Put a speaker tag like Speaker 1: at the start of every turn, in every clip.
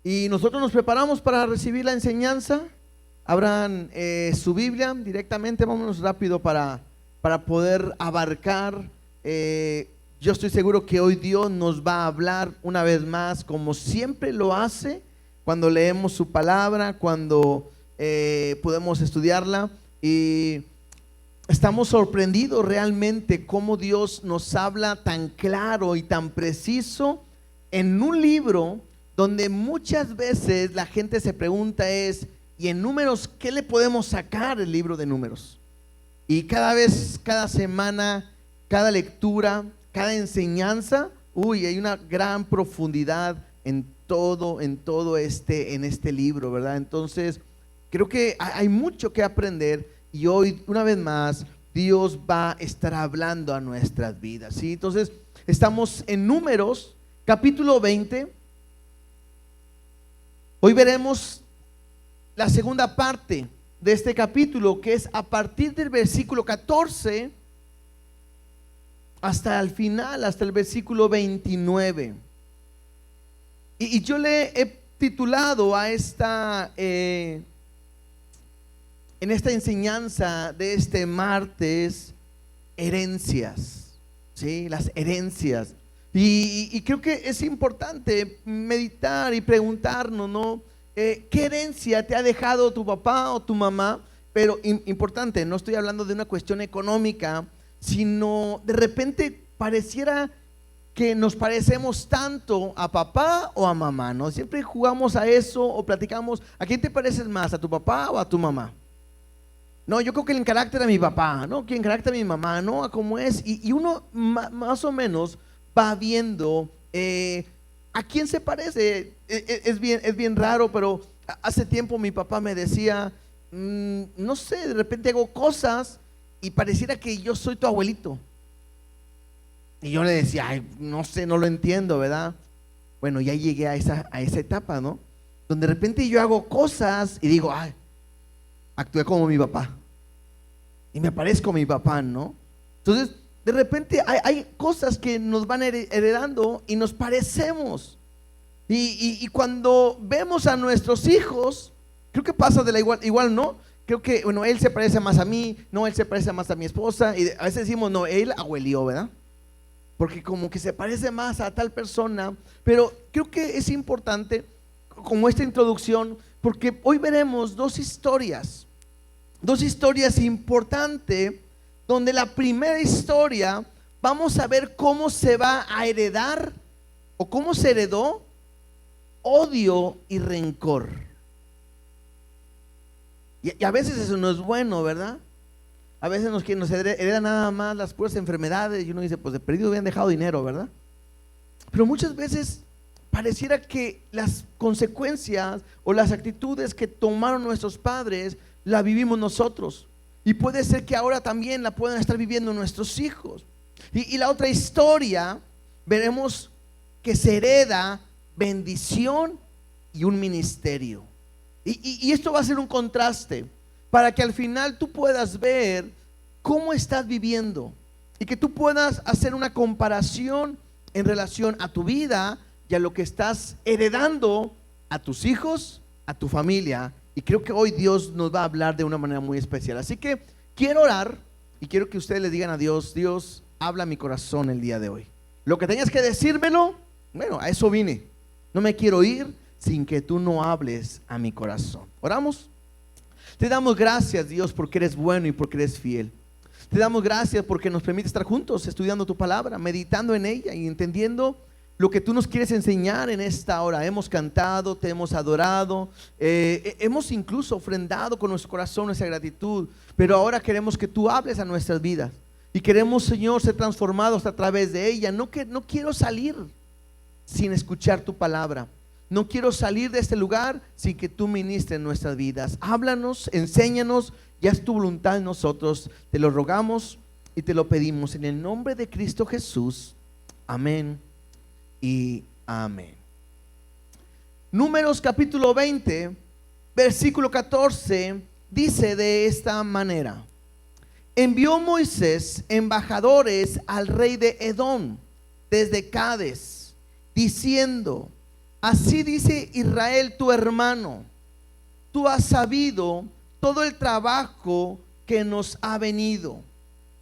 Speaker 1: Y nosotros nos preparamos para recibir la enseñanza. Abran su Biblia directamente, vámonos rápido para poder abarcar. Yo estoy seguro que hoy Dios nos va a hablar una vez más, como siempre lo hace, cuando leemos su palabra, cuando podemos estudiarla. Y estamos sorprendidos realmente cómo Dios nos habla tan claro y tan preciso en un libro donde muchas veces la gente se pregunta ¿y en Números qué le podemos sacar el libro de Números? Y cada vez, cada semana, cada lectura, cada enseñanza, hay una gran profundidad en todo en este libro, ¿verdad? Entonces, creo que hay mucho que aprender y hoy, una vez más, Dios va a estar hablando a nuestras vidas, ¿sí? Entonces, estamos en Números, capítulo 20. Hoy veremos la segunda parte de este capítulo, que es a partir del versículo 14 hasta el final, hasta el versículo 29. Y yo le he titulado a en esta enseñanza de este martes, herencias, ¿sí? Las herencias. Y creo que es importante meditar y preguntarnos, ¿no? ¿Qué herencia te ha dejado tu papá o tu mamá? Pero importante, no estoy hablando de una cuestión económica, sino de repente pareciera que nos parecemos tanto a papá o a mamá, ¿no? Siempre jugamos a eso o platicamos, ¿a quién te pareces más, a tu papá o a tu mamá? No, yo creo que en carácter a mi papá, ¿no? Que en carácter a mi mamá, ¿no? A cómo es. Y uno más o menos va viendo a quién se parece. Es bien raro, pero hace tiempo mi papá me decía, no sé, de repente hago cosas y pareciera que yo soy tu abuelito. Y yo le decía, ay, no sé, no lo entiendo, ¿verdad? Bueno, ya llegué a esa etapa, ¿no? Donde de repente yo hago cosas y digo, ay, actué como mi papá y me parezco a mi papá, ¿no? Entonces, de repente hay cosas que nos van heredando y nos parecemos. Y cuando vemos a nuestros hijos, creo que pasa de la igual, ¿no? Creo que, bueno, él se parece más a mí, no, él se parece más a mi esposa. Y a veces decimos, no, él abuelió, ¿verdad? Porque como que se parece más a tal persona. Pero creo que es importante, como esta introducción, porque hoy veremos dos historias importantes, donde la primera historia vamos a ver cómo se va a heredar o cómo se heredó odio y rencor. Y a veces eso no es bueno, ¿verdad? A veces nos hereda nada más las puras enfermedades y uno dice, pues de perdido habían dejado dinero, ¿verdad? Pero muchas veces pareciera que las consecuencias o las actitudes que tomaron nuestros padres la vivimos nosotros. Y puede ser que ahora también la puedan estar viviendo nuestros hijos. Y la otra historia, veremos que se hereda bendición y un ministerio. Y esto va a ser un contraste para que al final tú puedas ver cómo estás viviendo y que tú puedas hacer una comparación en relación a tu vida y a lo que estás heredando a tus hijos, a tu familia. Y creo que hoy Dios nos va a hablar de una manera muy especial. Así que quiero orar y quiero que ustedes le digan a Dios, Dios, habla a mi corazón el día de hoy. Lo que tengas que decírmelo, bueno, a eso vine. No me quiero ir sin que tú no hables a mi corazón. ¿Oramos? Te damos gracias, Dios, porque eres bueno y porque eres fiel. Te damos gracias porque nos permite estar juntos estudiando tu palabra, meditando en ella y entendiendo lo que tú nos quieres enseñar en esta hora. Hemos cantado, te hemos adorado, hemos incluso ofrendado con nuestro corazón nuestra gratitud, pero ahora queremos que tú hables a nuestras vidas y queremos, Señor, ser transformados a través de ella. No quiero salir sin escuchar tu palabra. No quiero salir de este lugar sin que tú ministres en nuestras vidas. Háblanos, enséñanos y haz tu voluntad en nosotros. Te lo rogamos y te lo pedimos en el nombre de Cristo Jesús. Amén y amén. Números capítulo 20, versículo 14, dice de esta manera: envió Moisés embajadores al rey de Edom desde Cades, diciendo: así dice Israel tu hermano, tú has sabido todo el trabajo que nos ha venido,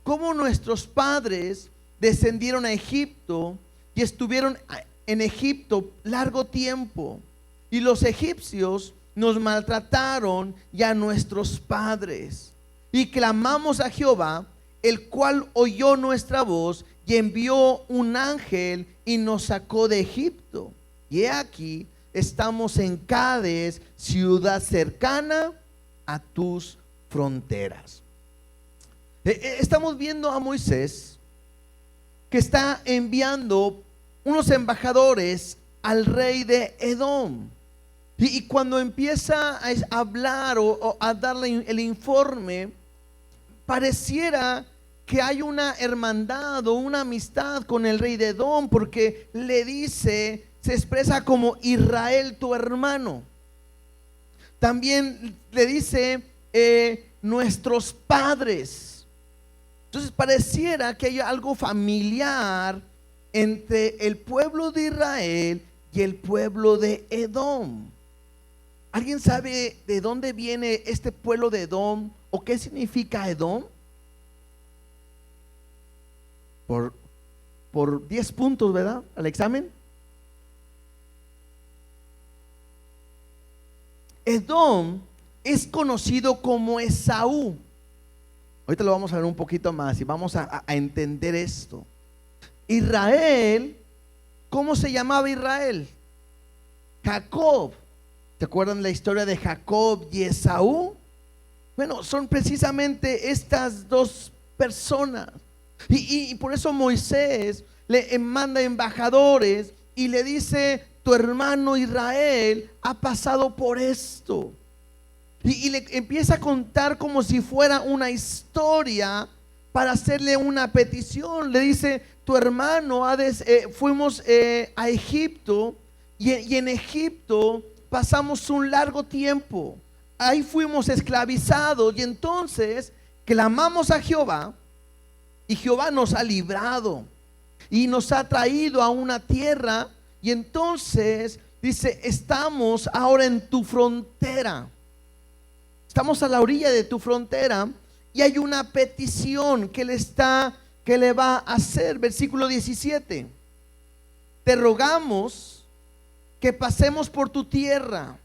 Speaker 1: cómo nuestros padres descendieron a Egipto y estuvieron en Egipto largo tiempo, y los egipcios nos maltrataron y a nuestros padres, y clamamos a Jehová, el cual oyó nuestra voz y envió un ángel y nos sacó de Egipto. Y he aquí, estamos en Cades, ciudad cercana a tus fronteras. Estamos viendo a Moisés que está enviando unos embajadores al rey de Edom. Y cuando empieza a hablar o a darle el informe, pareciera que hay una hermandad o una amistad con el rey de Edom, porque le dice, se expresa como Israel tu hermano. También le dice nuestros padres. Entonces pareciera que hay algo familiar entre el pueblo de Israel y el pueblo de Edom. ¿Alguien sabe de dónde viene este pueblo de Edom o qué significa Edom? Por 10 puntos, ¿verdad? Al examen. Edom es conocido como Esaú. Ahorita lo vamos a ver un poquito más y vamos a entender esto. Israel, ¿cómo se llamaba Israel? Jacob. ¿Se acuerdan la historia de Jacob y Esaú? Bueno, son precisamente estas dos personas. Y por eso Moisés le manda embajadores y le dice, tu hermano Israel ha pasado por esto. Y le empieza a contar como si fuera una historia para hacerle una petición. Le dice, tu hermano fuimos a Egipto y en Egipto pasamos un largo tiempo. Ahí fuimos esclavizados y entonces clamamos a Jehová y Jehová nos ha librado y nos ha traído a una tierra, y entonces dice, estamos ahora en tu frontera. Estamos a la orilla de tu frontera y hay una petición que le va a hacer. Versículo 17. Te rogamos que pasemos por tu tierra.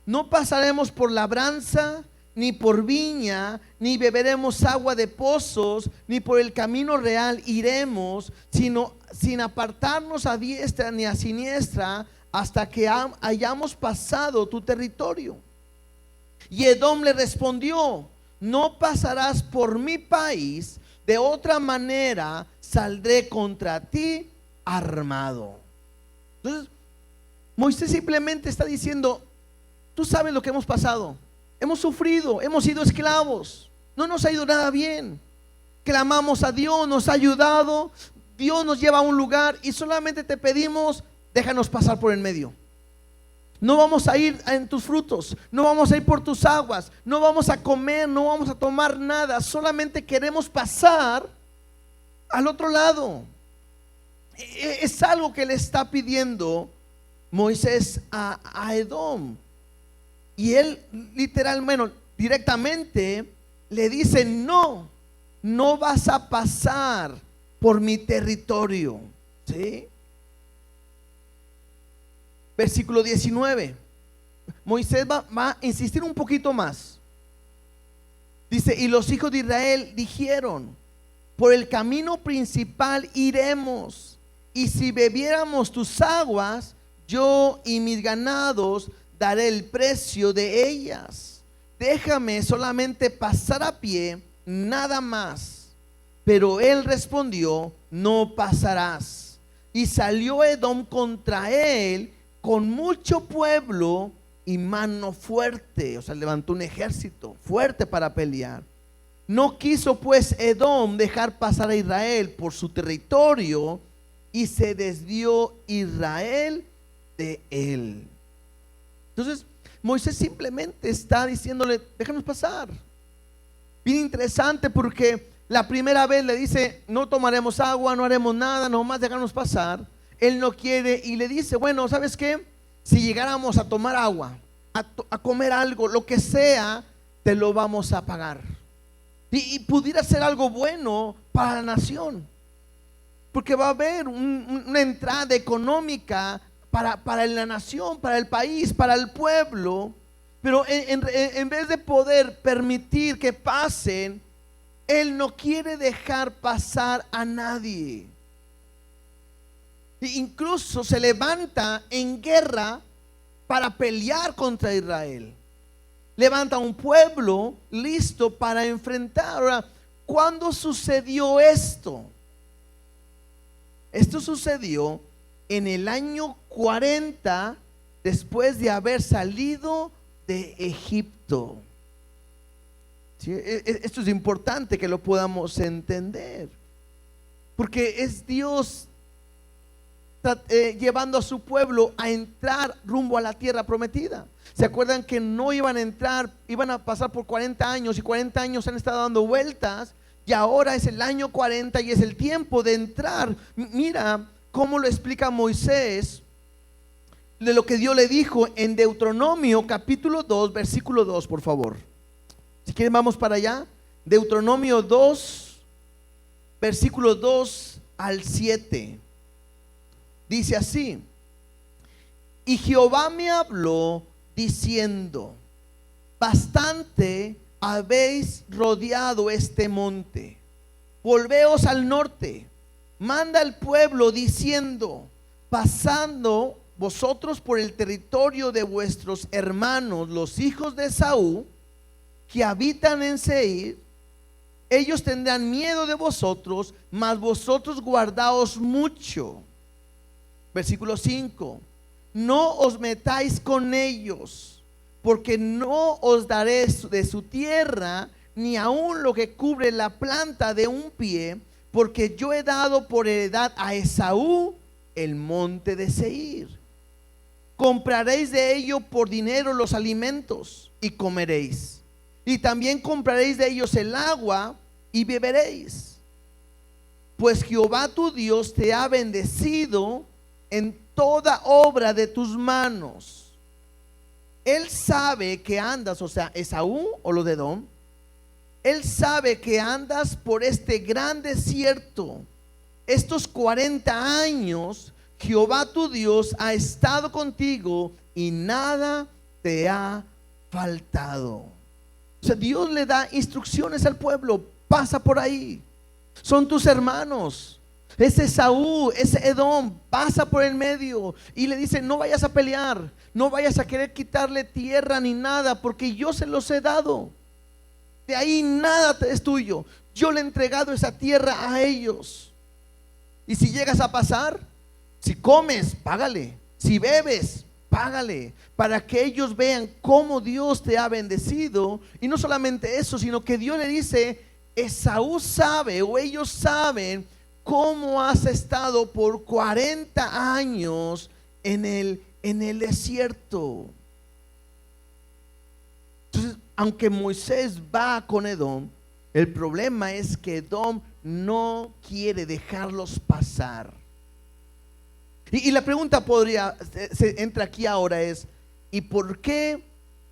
Speaker 1: No pasaremos por labranza, ni por viña, ni beberemos agua de pozos, ni por el camino real iremos, sino sin apartarnos a diestra ni a siniestra, hasta que hayamos pasado tu territorio. Y Edom le respondió, no pasarás por mi país, de otra manera saldré contra ti armado. Entonces Moisés simplemente está diciendo, tú sabes lo que hemos pasado, hemos sufrido, hemos sido esclavos, no nos ha ido nada bien, clamamos a Dios, nos ha ayudado, Dios nos lleva a un lugar y solamente te pedimos, déjanos pasar por el medio. No vamos a ir en tus frutos, no vamos a ir por tus aguas, no vamos a comer, no vamos a tomar nada, solamente queremos pasar al otro lado. Es algo que le está pidiendo Moisés a Edom. Y él literalmente, directamente le dice, no vas a pasar por mi territorio. ¿Sí? Versículo 19. Moisés va a insistir un poquito más. Dice, y los hijos de Israel dijeron, por el camino principal iremos, y si bebiéramos tus aguas, yo y mis ganados daré el precio de ellas. Déjame solamente pasar a pie, nada más. Pero él respondió, no pasarás. Y salió Edom contra él con mucho pueblo y mano fuerte. O sea, levantó un ejército fuerte para pelear. No quiso pues Edom dejar pasar a Israel por su territorio, y se desvió Israel de él. Entonces Moisés simplemente está diciéndole, déjanos pasar. Bien interesante, porque la primera vez le dice, no tomaremos agua, no haremos nada, nomás déjanos pasar. Él no quiere y le dice, bueno, ¿sabes qué? si llegáramos a tomar agua, a comer algo, lo que sea, te lo vamos a pagar. Y pudiera ser algo bueno para la nación, porque va a haber una entrada económica para la nación, para el país, para el pueblo. Pero en vez de poder permitir que pasen, Él no quiere dejar pasar a nadie. E incluso se levanta en guerra para pelear contra Israel. Levanta un pueblo listo para enfrentar. Ahora, ¿cuándo sucedió esto? Esto sucedió en el año 40 después de haber salido de Egipto. ¿Sí? Esto es importante que lo podamos entender, porque es Dios llevando a su pueblo a entrar rumbo a la tierra prometida. ¿Se acuerdan que no iban a entrar? Iban a pasar por 40 años, y 40 años han estado dando vueltas, y ahora es el año 40 y es el tiempo de entrar. Mira cómo lo explica Moisés, de lo que Dios le dijo en Deuteronomio capítulo 2 versículo 2, por favor. Si quieren vamos para allá. Deuteronomio 2 versículo 2 al 7. Dice así: y Jehová me habló diciendo, bastante habéis rodeado este monte, volveos al norte. Manda al pueblo diciendo, pasando vosotros por el territorio de vuestros hermanos, los hijos de Esaú, que habitan en Seir, ellos tendrán miedo de vosotros, mas vosotros guardaos mucho. Versículo 5: no os metáis con ellos, porque no os daré de su tierra, ni aun lo que cubre la planta de un pie, porque yo he dado por heredad a Esaú el monte de Seir. Compraréis de ello por dinero los alimentos y comeréis, y también compraréis de ellos el agua y beberéis, pues Jehová tu Dios te ha bendecido en toda obra de tus manos. Él sabe que andas, o sea, Esaú o los de Edom, Él sabe que andas por este gran desierto. Estos 40 años Jehová tu Dios ha estado contigo y nada te ha faltado. O sea, Dios le da instrucciones al pueblo: pasa por ahí, son tus hermanos. Ese Esaú, ese Edom, pasa por el medio y le dice: no vayas a pelear, no vayas a querer quitarle tierra ni nada, porque yo se los he dado. De ahí nada es tuyo. Yo le he entregado esa tierra a ellos. Y si llegas a pasar, si comes, págale. Si bebes, págale, para que ellos vean cómo Dios te ha bendecido. Y no solamente eso, sino que Dios le dice: Esaú sabe, o ellos saben, cómo has estado por 40 años en el desierto. Entonces, aunque Moisés va con Edom, el problema es que Edom no quiere dejarlos pasar. Y la pregunta se entra aquí ahora es: ¿y por qué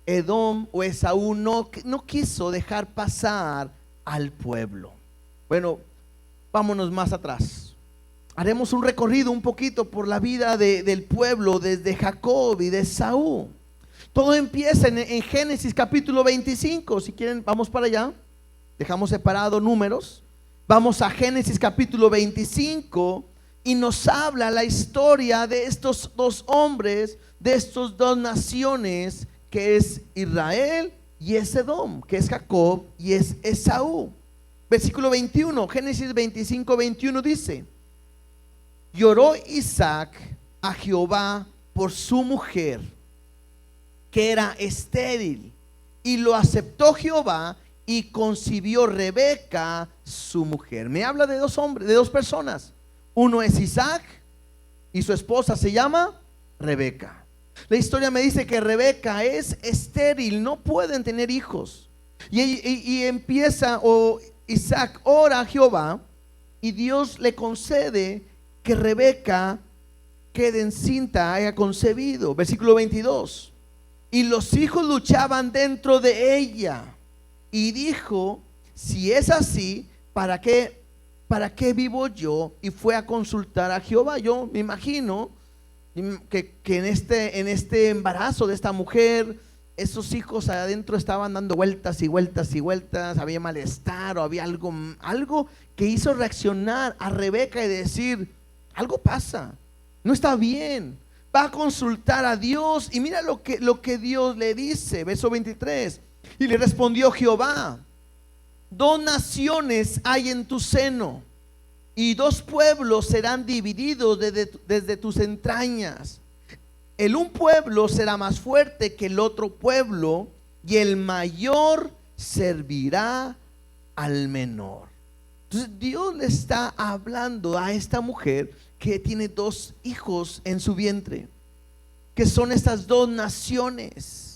Speaker 1: Edom o Esaú no quiso dejar pasar al pueblo? Bueno, vámonos más atrás. Haremos un recorrido un poquito por la vida del pueblo desde Jacob y de Esaú. Todo empieza en Génesis capítulo 25. Si quieren, vamos para allá. Dejamos separado Números. Vamos a Génesis capítulo 25 y nos habla la historia de estos dos hombres, de estas dos naciones, que es Israel y es Edom, que es Jacob y es Esaú. Versículo 21, Génesis 25, 21 dice: lloró Isaac a Jehová por su mujer, que era estéril, y lo aceptó Jehová, y concibió Rebeca su mujer. Me habla de dos hombres, de dos personas. Uno es Isaac y su esposa se llama Rebeca. La historia me dice que Rebeca es estéril, no pueden tener hijos. Y empieza, Isaac ora a Jehová, y Dios le concede que Rebeca quede encinta, haya concebido. Versículo 22. Y los hijos luchaban dentro de ella. Y dijo, si es así, ¿para qué vivo yo? Y fue a consultar a Jehová. Yo me imagino que en este embarazo de esta mujer, esos hijos adentro estaban dando vueltas y vueltas y vueltas. Había malestar o había algo que hizo reaccionar a Rebeca y decir, algo pasa, no está bien. Va a consultar a Dios y mira lo que Dios le dice. Verso 23. Y le respondió Jehová, 2 naciones hay en tu seno, y 2 pueblos serán divididos desde tus entrañas. Un pueblo será más fuerte que el otro pueblo, y el mayor servirá al menor. Entonces Dios le está hablando a esta mujer que tiene 2 hijos en su vientre, que son estas 2 naciones,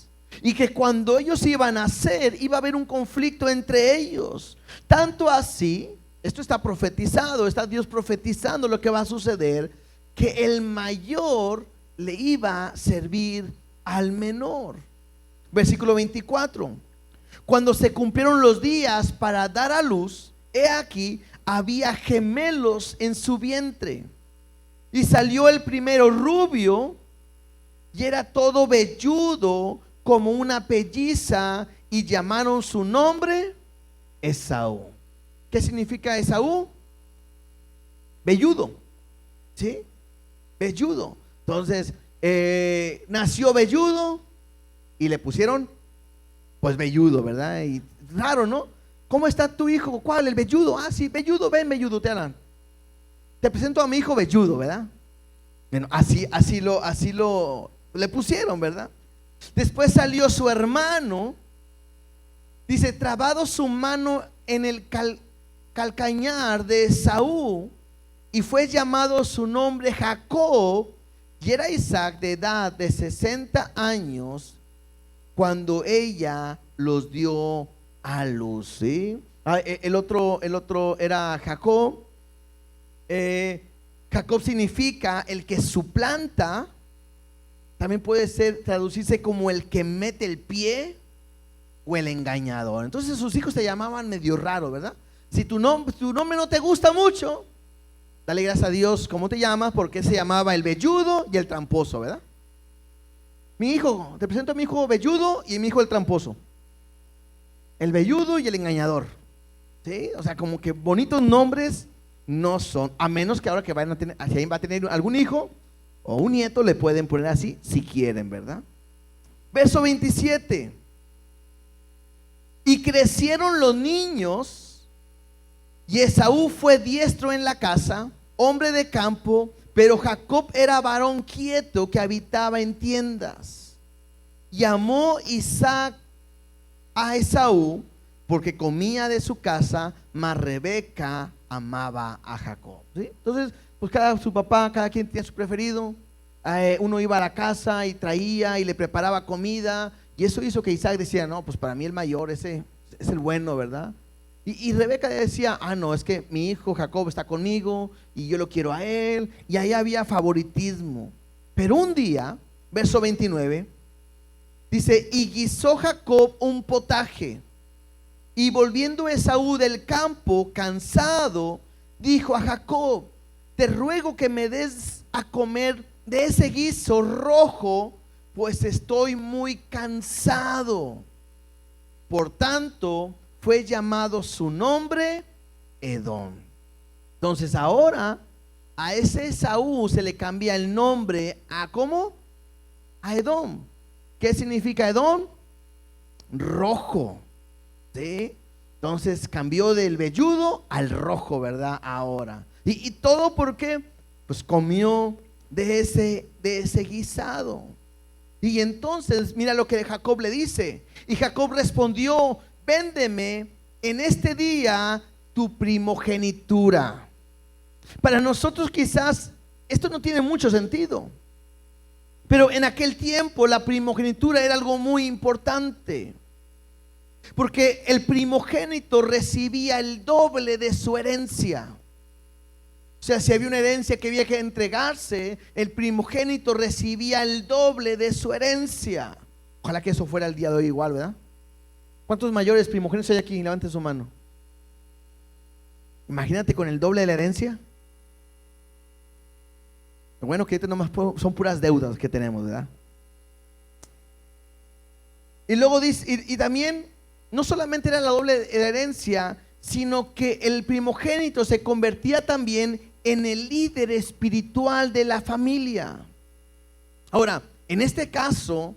Speaker 1: y que cuando ellos iban a nacer iba a haber un conflicto entre ellos. Tanto así, esto está profetizado, está Dios profetizando lo que va a suceder, que el mayor le iba a servir al menor. Versículo 24. Cuando se cumplieron los días para dar a luz, he aquí, había gemelos en su vientre. Y salió el primero rubio, y era todo velludo como una pelliza, y llamaron su nombre Esaú. ¿Qué significa Esaú? Velludo, ¿sí? Velludo. Entonces, nació velludo y le pusieron, pues, velludo, ¿verdad? Y raro, ¿no? ¿Cómo está tu hijo? ¿Cuál? El velludo. Ah, sí, velludo, ven, velludo, te presento a mi hijo velludo, ¿verdad? Bueno, así lo le pusieron, ¿verdad? Después salió su hermano, dice, trabado su mano en el calcañar de Esaú, y fue llamado su nombre Jacob. Y era Isaac de edad de 60 años cuando ella los dio a luz, ¿sí? El otro era Jacob. Jacob significa el que suplanta. También puede traducirse como el que mete el pie o el engañador. Entonces sus hijos se llamaban medio raro, ¿verdad? Si tu nombre no te gusta mucho, dale gracias a Dios. ¿Cómo te llamas? Porque se llamaba el velludo y el tramposo, ¿verdad? Mi hijo, te presento a mi hijo velludo y mi hijo el tramposo. El velludo y el engañador, ¿sí? O sea, como que bonitos nombres no son, a menos que ahora que vayan a tener, si alguien va a tener algún hijo o un nieto, le pueden poner así si quieren, ¿verdad? Verso 27. Y crecieron los niños, y Esaú fue diestro en la casa, hombre de campo, pero Jacob era varón quieto que habitaba en tiendas. Y amó Isaac a Esaú porque comía de su casa, mas Rebeca amaba a Jacob, ¿sí? Entonces, pues cada quien tenía su preferido. Uno iba a la casa y traía y le preparaba comida, y eso hizo que Isaac decía, no, pues para mí el mayor, ese es el bueno, ¿verdad? Y Rebeca decía, no, es que mi hijo Jacob está conmigo y yo lo quiero a él, y ahí había favoritismo. Pero un día, verso 29, dice, y guisó Jacob un potaje, y volviendo Esaú del campo cansado, dijo a Jacob, te ruego que me des a comer de ese guiso rojo, pues estoy muy cansado. Por tanto, fue llamado su nombre Edom. Entonces ahora a ese Esaú se le cambia el nombre a ¿cómo? A Edom. ¿Qué significa Edom? Rojo, ¿sí? Entonces cambió del velludo al rojo, ¿verdad? Ahora. Y todo porque pues comió de ese guisado. Y entonces mira lo que Jacob le dice. Y Jacob respondió, véndeme en este día tu primogenitura. Para nosotros quizás esto no tiene mucho sentido, pero en aquel tiempo la primogenitura era algo muy importante, porque el primogénito recibía el doble de su herencia. O sea, si había una herencia que había que entregarse, el primogénito recibía el doble de su herencia. Ojalá que eso fuera el día de hoy igual, ¿verdad? ¿Cuántos mayores primogénitos hay aquí? Levanten su mano. Imagínate con el doble de la herencia. Lo bueno que ahorita nomás son puras deudas que tenemos, ¿verdad? Y luego dice, y también no solamente era la doble de la herencia, sino que el primogénito se convertía también en el líder espiritual de la familia. Ahora, en este caso,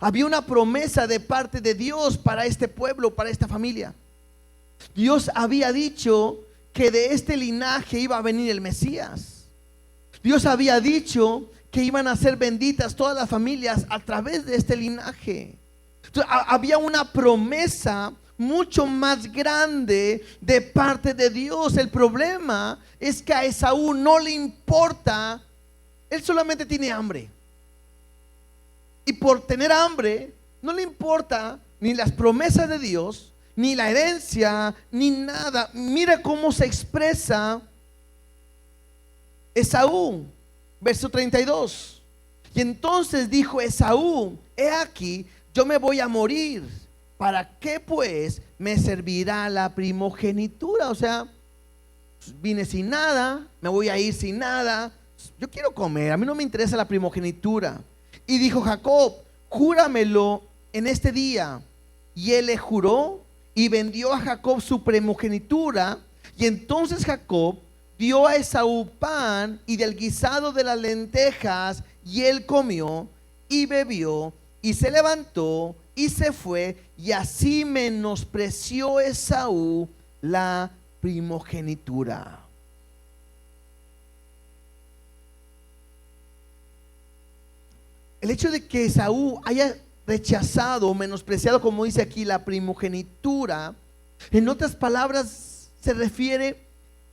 Speaker 1: había una promesa de parte de Dios para este pueblo, para esta familia. Dios había dicho que de este linaje iba a venir el Mesías. Dios había dicho que iban a ser benditas todas las familias a través de este linaje. Entonces, había una promesa mucho más grande de parte de Dios. El problema es que a Esaú no le importa, él solamente tiene hambre. Y por tener hambre, no le importa ni las promesas de Dios, ni la herencia, ni nada. Mira cómo se expresa Esaú, verso 32. Y entonces dijo Esaú: he aquí, yo me voy a morir. ¿Para qué pues me servirá la primogenitura? O sea, vine sin nada, me voy a ir sin nada. Yo quiero comer, a mí no me interesa la primogenitura. Y dijo Jacob: júramelo en este día. Y él le juró y vendió a Jacob su primogenitura. Y entonces Jacob dio a Esaú pan y del guisado de las lentejas, y él comió y bebió y se levantó y se fue, y así menospreció Esaú la primogenitura. El hecho de que Esaú haya rechazado o menospreciado, como dice aquí, la primogenitura, en otras palabras se refiere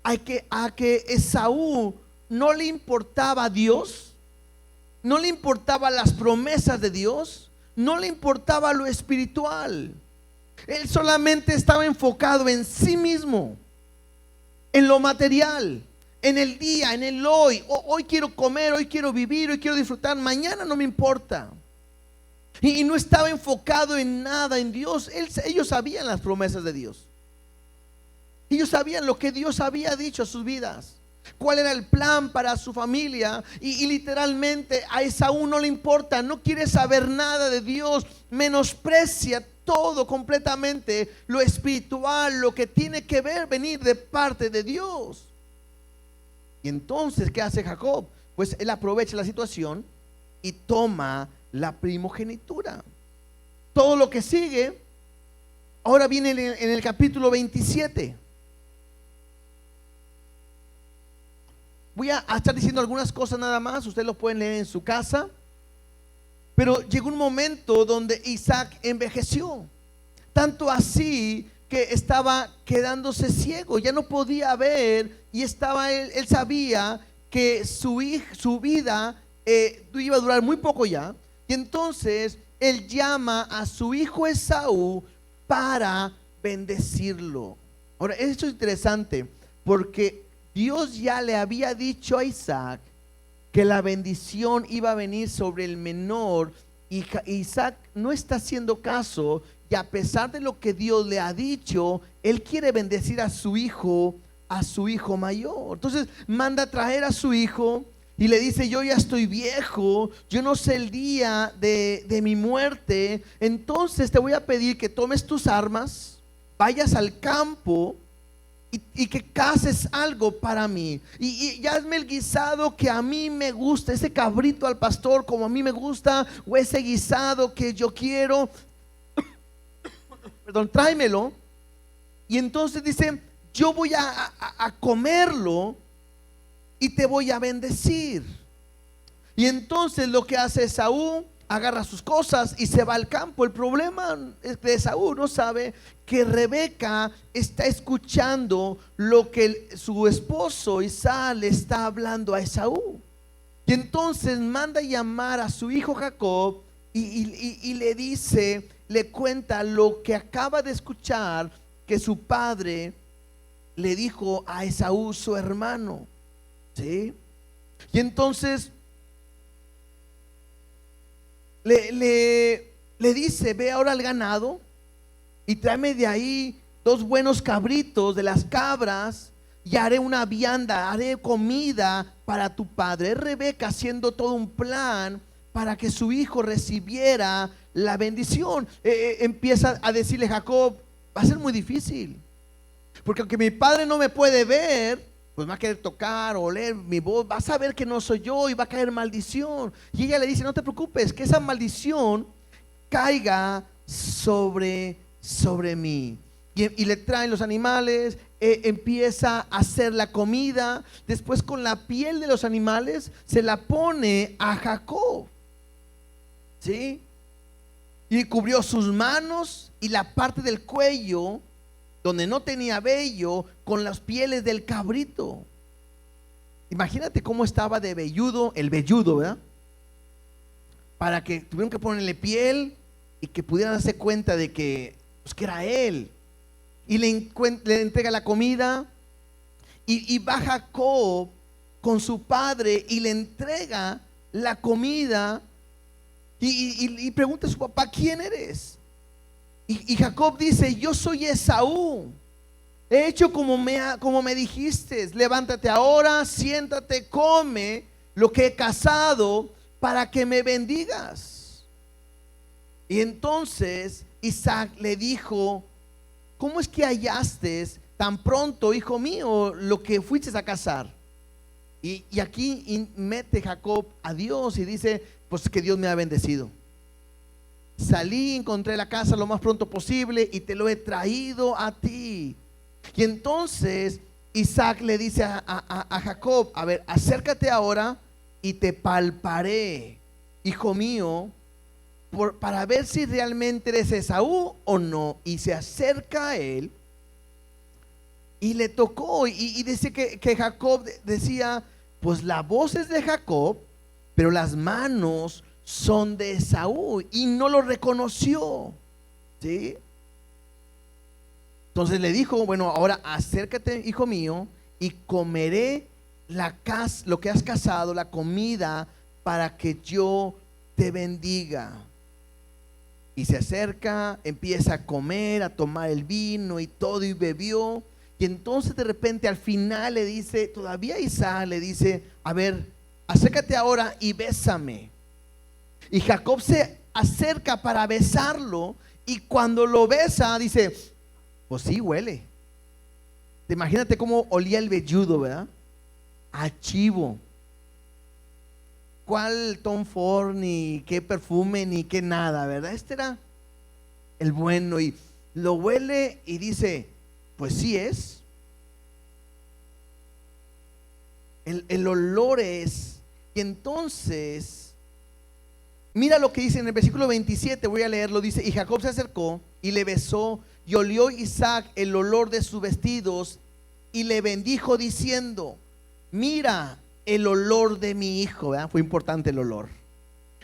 Speaker 1: a que Esaú no le importaba a Dios, no le importaba las promesas de Dios, no le importaba lo espiritual. Él solamente estaba enfocado en sí mismo, en lo material, en el día, en el hoy. Hoy quiero comer, hoy quiero vivir, hoy quiero disfrutar, mañana no me importa. Y no estaba enfocado en nada, en Dios. Ellos sabían las promesas de Dios. Ellos sabían lo que Dios había dicho a sus vidas, cuál era el plan para su familia. Y literalmente a Esaú no le importa, no quiere saber nada de Dios, menosprecia todo completamente, lo espiritual, lo que tiene que venir de parte de Dios. Y entonces, ¿qué hace Jacob? Pues él aprovecha la situación y toma la primogenitura. Todo lo que sigue ahora viene en el capítulo 27. Voy a estar diciendo algunas cosas nada más, ustedes lo pueden leer en su casa. Pero llegó un momento donde Isaac envejeció, tanto así que estaba quedándose ciego, ya no podía ver, y él sabía que su vida iba a durar muy poco ya. Y entonces él llama a su hijo Esaú para bendecirlo. Ahora, esto es interesante porque Dios ya le había dicho a Isaac que la bendición iba a venir sobre el menor, y Isaac no está haciendo caso, y a pesar de lo que Dios le ha dicho, él quiere bendecir a su hijo mayor. Entonces manda a traer a su hijo y le dice: yo ya estoy viejo, yo no sé el día de mi muerte, entonces te voy a pedir que tomes tus armas, vayas al campo y que cases algo para mí, y hazme el guisado que a mí me gusta, ese cabrito al pastor como a mí me gusta, o ese guisado que yo quiero, perdón, tráemelo. Y entonces dice: yo voy a comerlo y te voy a bendecir. Y entonces lo que hace Esaú, agarra sus cosas y se va al campo. El problema es que Esaú no sabe que Rebeca está escuchando lo que su esposo Isaac le está hablando a Esaú. Y entonces manda llamar a su hijo Jacob y le dice, le cuenta lo que acaba de escuchar que su padre le dijo a Esaú, su hermano. ¿Sí? Y entonces le dice: ve ahora al ganado y tráeme de ahí 2 buenos cabritos de las cabras, y haré una vianda, haré comida para tu padre. Es Rebeca haciendo todo un plan para que su hijo recibiera la bendición. Empieza a decirle Jacob: va a ser muy difícil, porque aunque mi padre no me puede ver, pues va a querer tocar o oler mi voz, va a saber que no soy yo y va a caer maldición. Y ella le dice: no te preocupes, que esa maldición caiga sobre mí. Y le traen los animales, empieza a hacer la comida. Después, con la piel de los animales se la pone a Jacob, ¿sí? Y cubrió sus manos y la parte del cuello donde no tenía vello con las pieles del cabrito. Imagínate cómo estaba de velludo, el velludo, ¿verdad? Para que tuvieron que ponerle piel y que pudieran darse cuenta de que, pues, que era él. Y le entrega la comida, y va Jacob con su padre y le entrega la comida, y pregunta a su papá: ¿quién eres? Y Jacob dice: yo soy Esaú. He hecho como me dijiste. Levántate ahora, siéntate, come lo que he cazado para que me bendigas. Y entonces Isaac le dijo: ¿cómo es que hallaste tan pronto, hijo mío, lo que fuiste a cazar? Y aquí mete Jacob a Dios y dice: pues que Dios me ha bendecido. Salí, encontré la casa lo más pronto posible y te lo he traído a ti. Y entonces Isaac le dice a Jacob: a ver, acércate ahora y te palparé, hijo mío, para ver si realmente eres Esaú o no. Y se acerca a él y le tocó, y dice que Jacob decía: pues la voz es de Jacob, pero las manos son de Esaú, y no lo reconoció, ¿sí? Entonces le dijo: bueno, ahora acércate, hijo mío, y comeré lo que has cazado, la comida, para que yo te bendiga. Y se acerca, empieza a comer, a tomar el vino y todo, y bebió. Y entonces de repente al final le dice, todavía Isaac le dice: a ver, acércate ahora y bésame. Y Jacob se acerca para besarlo, y cuando lo besa dice: pues sí, huele. Imagínate cómo olía el velludo, ¿verdad? A chivo. ¿Cuál Tom Ford, ni qué perfume, ni qué nada, verdad? Este era el bueno, y lo huele y dice: pues sí es. El olor es. Y entonces, mira lo que dice en el versículo 27, voy a leerlo. Dice: y Jacob se acercó y le besó, y olió Isaac el olor de sus vestidos, y le bendijo diciendo: mira el olor de mi hijo, ¿verdad? Fue importante el olor,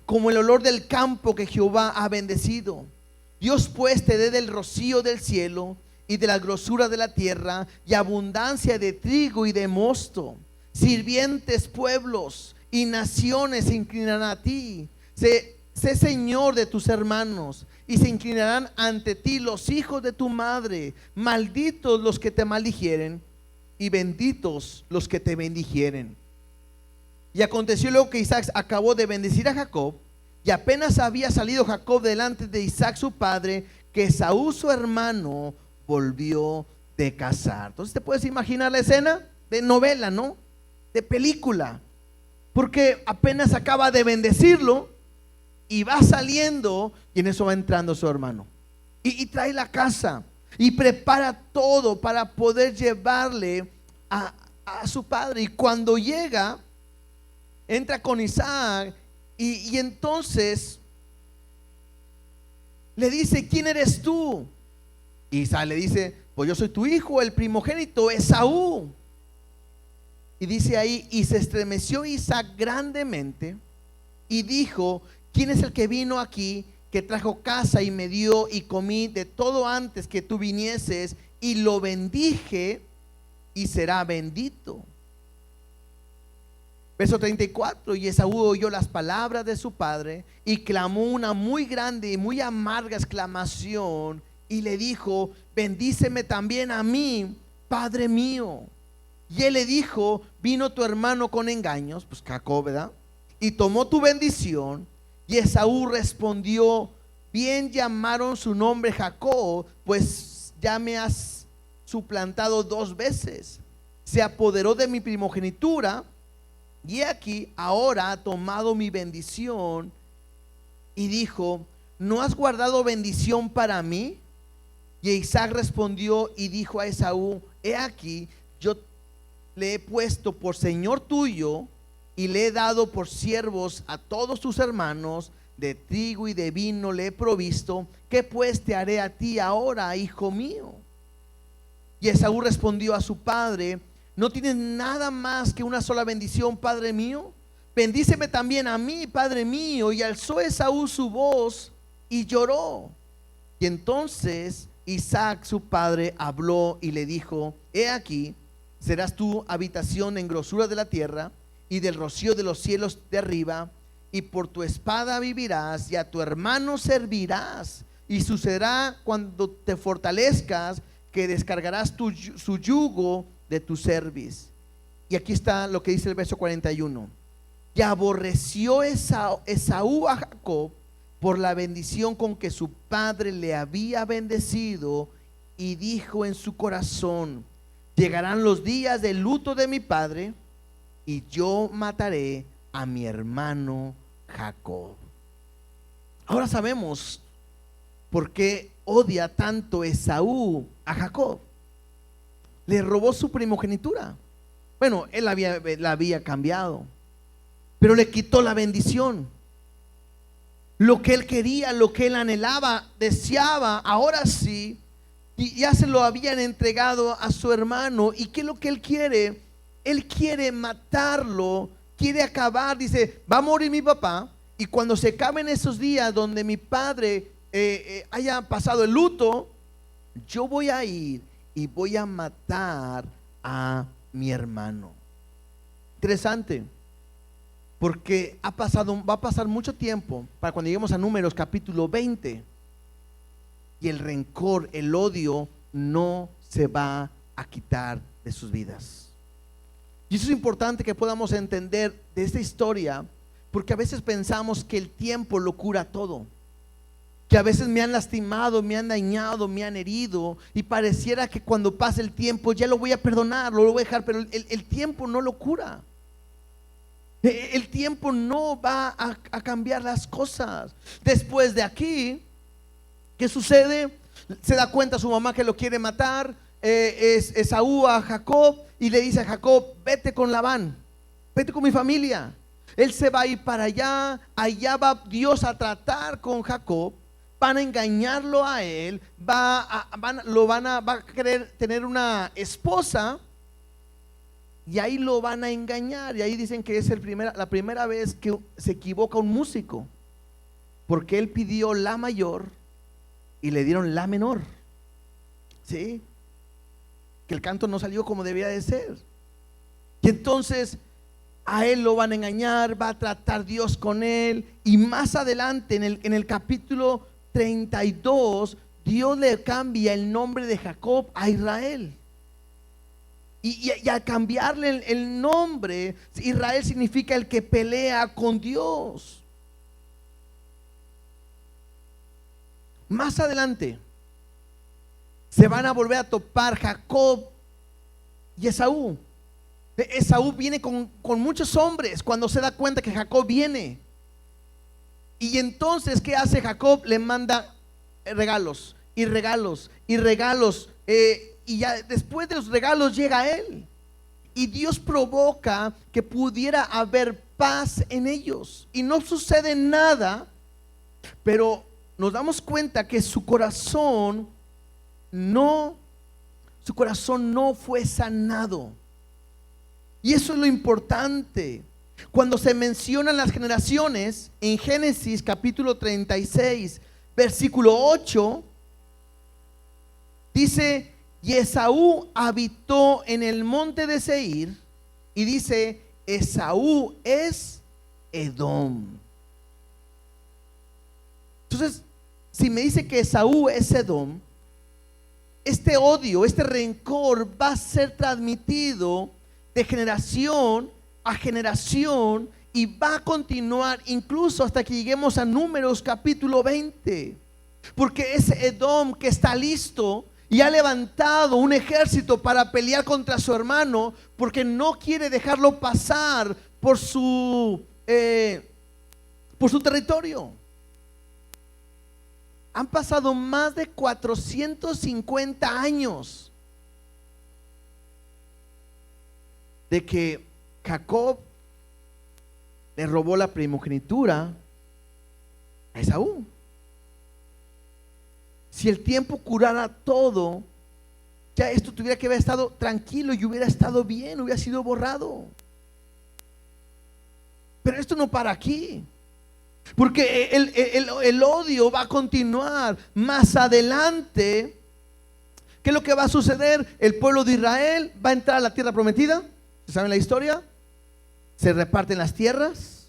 Speaker 1: como el olor del campo que Jehová ha bendecido. Dios pues te dé del rocío del cielo y de la grosura de la tierra, y abundancia de trigo y de mosto. Sirvientes, pueblos y naciones se inclinarán a ti. Sé señor de tus hermanos, y se inclinarán ante ti los hijos de tu madre. Malditos los que te maldijeren, y benditos los que te bendijeren. Y aconteció luego que Isaac acabó de bendecir a Jacob, y apenas había salido Jacob delante de Isaac su padre, que Esaú su hermano volvió de cazar. Entonces te puedes imaginar la escena de novela, ¿no? De película, porque apenas acaba de bendecirlo y va saliendo, y en eso va entrando su hermano y trae la casa y prepara todo para poder llevarle a su padre. Y cuando llega, entra con Isaac, y entonces le dice: ¿quién eres tú? Y Isaac le dice: pues yo soy tu hijo, el primogénito, Esaú. Y dice ahí: y se estremeció Isaac grandemente y dijo: ¿quién es el que vino aquí, que trajo casa y me dio, y comí de todo antes que tú vinieses, y lo bendije y será bendito? Verso 34, y Esaú oyó las palabras de su padre y clamó una muy grande y muy amarga exclamación y le dijo: bendíceme también a mí, padre mío. Y él le dijo: vino tu hermano con engaños, pues Jacob, ¿verdad? Y tomó tu bendición. Y Esaú respondió: bien llamaron su nombre Jacob, pues ya me has suplantado 2 veces. Se apoderó de mi primogenitura, y aquí ahora ha tomado mi bendición. Y dijo: ¿no has guardado bendición para mí? Y Isaac respondió y dijo a Esaú: he aquí, yo le he puesto por señor tuyo y le he dado por siervos a todos tus hermanos, de trigo y de vino le he provisto. ¿Qué pues te haré a ti ahora, hijo mío? Y Esaú respondió a su padre: ¿no tienes nada más que una sola bendición, padre mío? Bendíceme también a mí, padre mío. Y alzó Esaú su voz y lloró. Y entonces Isaac su padre habló y le dijo: he aquí, serás tu habitación en grosura de la tierra y del rocío de los cielos de arriba, y por tu espada vivirás y a tu hermano servirás. Y sucederá cuando te fortalezcas que descargarás su yugo de tu cerviz. Y aquí está lo que dice el verso 41. Y aborreció Esaú a Jacob por la bendición con que su padre le había bendecido, y dijo en su corazón: llegarán los días del luto de mi padre, y yo mataré a mi hermano Jacob. Ahora sabemos por qué odia tanto Esaú a Jacob. Le robó su primogenitura. Bueno, él la había cambiado, pero le quitó la bendición. Lo que él quería, lo que él anhelaba, deseaba, ahora sí, y ya se lo habían entregado a su hermano. ¿Y qué es lo que él quiere? Él quiere matarlo, quiere acabar. Dice: va a morir mi papá, y cuando se acaben esos días donde mi padre haya pasado el luto, yo voy a ir y voy a matar a mi hermano. Interesante, porque va a pasar mucho tiempo para cuando lleguemos a Números capítulo 20, y el rencor, el odio no se va a quitar de sus vidas. Y eso es importante que podamos entender de esta historia, porque a veces pensamos que el tiempo lo cura todo, que a veces me han lastimado, me han dañado, me han herido, y pareciera que cuando pase el tiempo ya lo voy a perdonar, lo voy a dejar, pero el tiempo no lo cura. El tiempo no va a cambiar las cosas. Después de aquí, ¿qué sucede? Se da cuenta su mamá que lo quiere matar. Es Esaú a Jacob, y le dice a Jacob: vete con Labán, vete con mi familia. Él se va a ir para allá. Allá va Dios a tratar con Jacob. Van a engañarlo a él. Va a querer tener una esposa, y ahí lo van a engañar. Y ahí dicen que es la primera vez que se equivoca un músico, porque él pidió la mayor y le dieron la menor. ¿Sí? Que el canto no salió como debía de ser. Y entonces a él lo van a engañar, va a tratar Dios con él. Y más adelante en el capítulo 32, Dios le cambia el nombre de Jacob a Israel. Y al cambiarle el nombre, Israel significa el que pelea con Dios. Más adelante se van a volver a topar Jacob y Esaú. Esaú viene con muchos hombres cuando se da cuenta que Jacob viene. Y entonces, ¿qué hace Jacob? Le manda regalos y regalos y regalos. Y ya después de los regalos llega él. Y Dios provoca que pudiera haber paz en ellos. Y no sucede nada, pero nos damos cuenta que su corazón no fue sanado. Y eso es lo importante. Cuando se mencionan las generaciones en Génesis capítulo 36, versículo 8, dice: y Esaú habitó en el monte de Seir, y dice: Esaú es Edom. Entonces, si me dice que Esaú es Edom, este odio, este rencor va a ser transmitido de generación a generación y va a continuar incluso hasta que lleguemos a Números capítulo 20. Porque ese Edom que está listo y ha levantado un ejército para pelear contra su hermano, porque no quiere dejarlo pasar por su territorio. Han pasado más de 450 años de que Jacob le robó la primogenitura a Esaú. Si el tiempo curara todo, ya esto tuviera que haber estado tranquilo y hubiera estado bien, hubiera sido borrado. Pero esto no para aquí, porque el odio va a continuar más adelante. ¿Qué es lo que va a suceder? El pueblo de Israel va a entrar a la tierra prometida. ¿Saben la historia? Se reparten las tierras,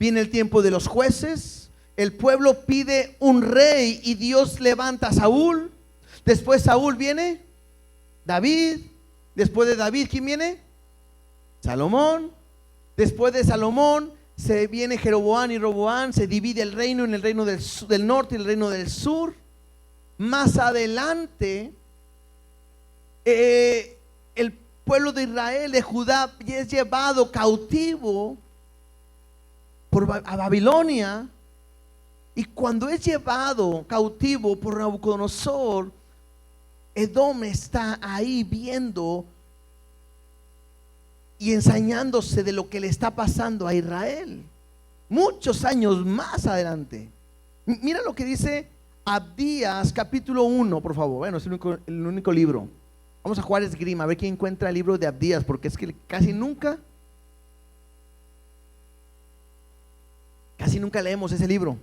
Speaker 1: viene el tiempo de los jueces, el pueblo pide un rey y Dios levanta a Saúl. Después Saúl viene David. Después de David, ¿quién viene? Salomón. Después de Salomón se viene Jeroboam y Roboam. Se divide el reino en el reino del norte y el reino del sur. Más adelante el pueblo de Israel, de Judá, es llevado cautivo a Babilonia. Y cuando es llevado cautivo por Nabucodonosor, Edom está ahí viendo y ensañándose de lo que le está pasando a Israel. Muchos años más adelante. Mira lo que dice Abdías capítulo 1, por favor. Bueno, es el único libro. Vamos a jugar esgrima, a ver quién encuentra el libro de Abdías, porque es que casi nunca leemos ese libro.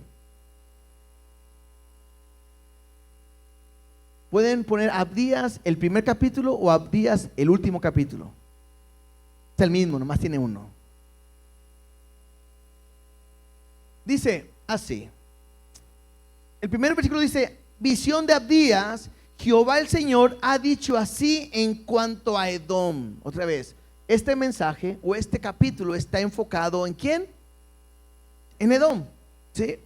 Speaker 1: Pueden poner Abdías el primer capítulo o Abdías el último capítulo. Es el mismo, nomás tiene uno. Dice así. El primer versículo dice: visión de Abdías, Jehová el Señor ha dicho así en cuanto a Edom. Otra vez, este mensaje o este capítulo está enfocado ¿en quién? En Edom, ¿sí?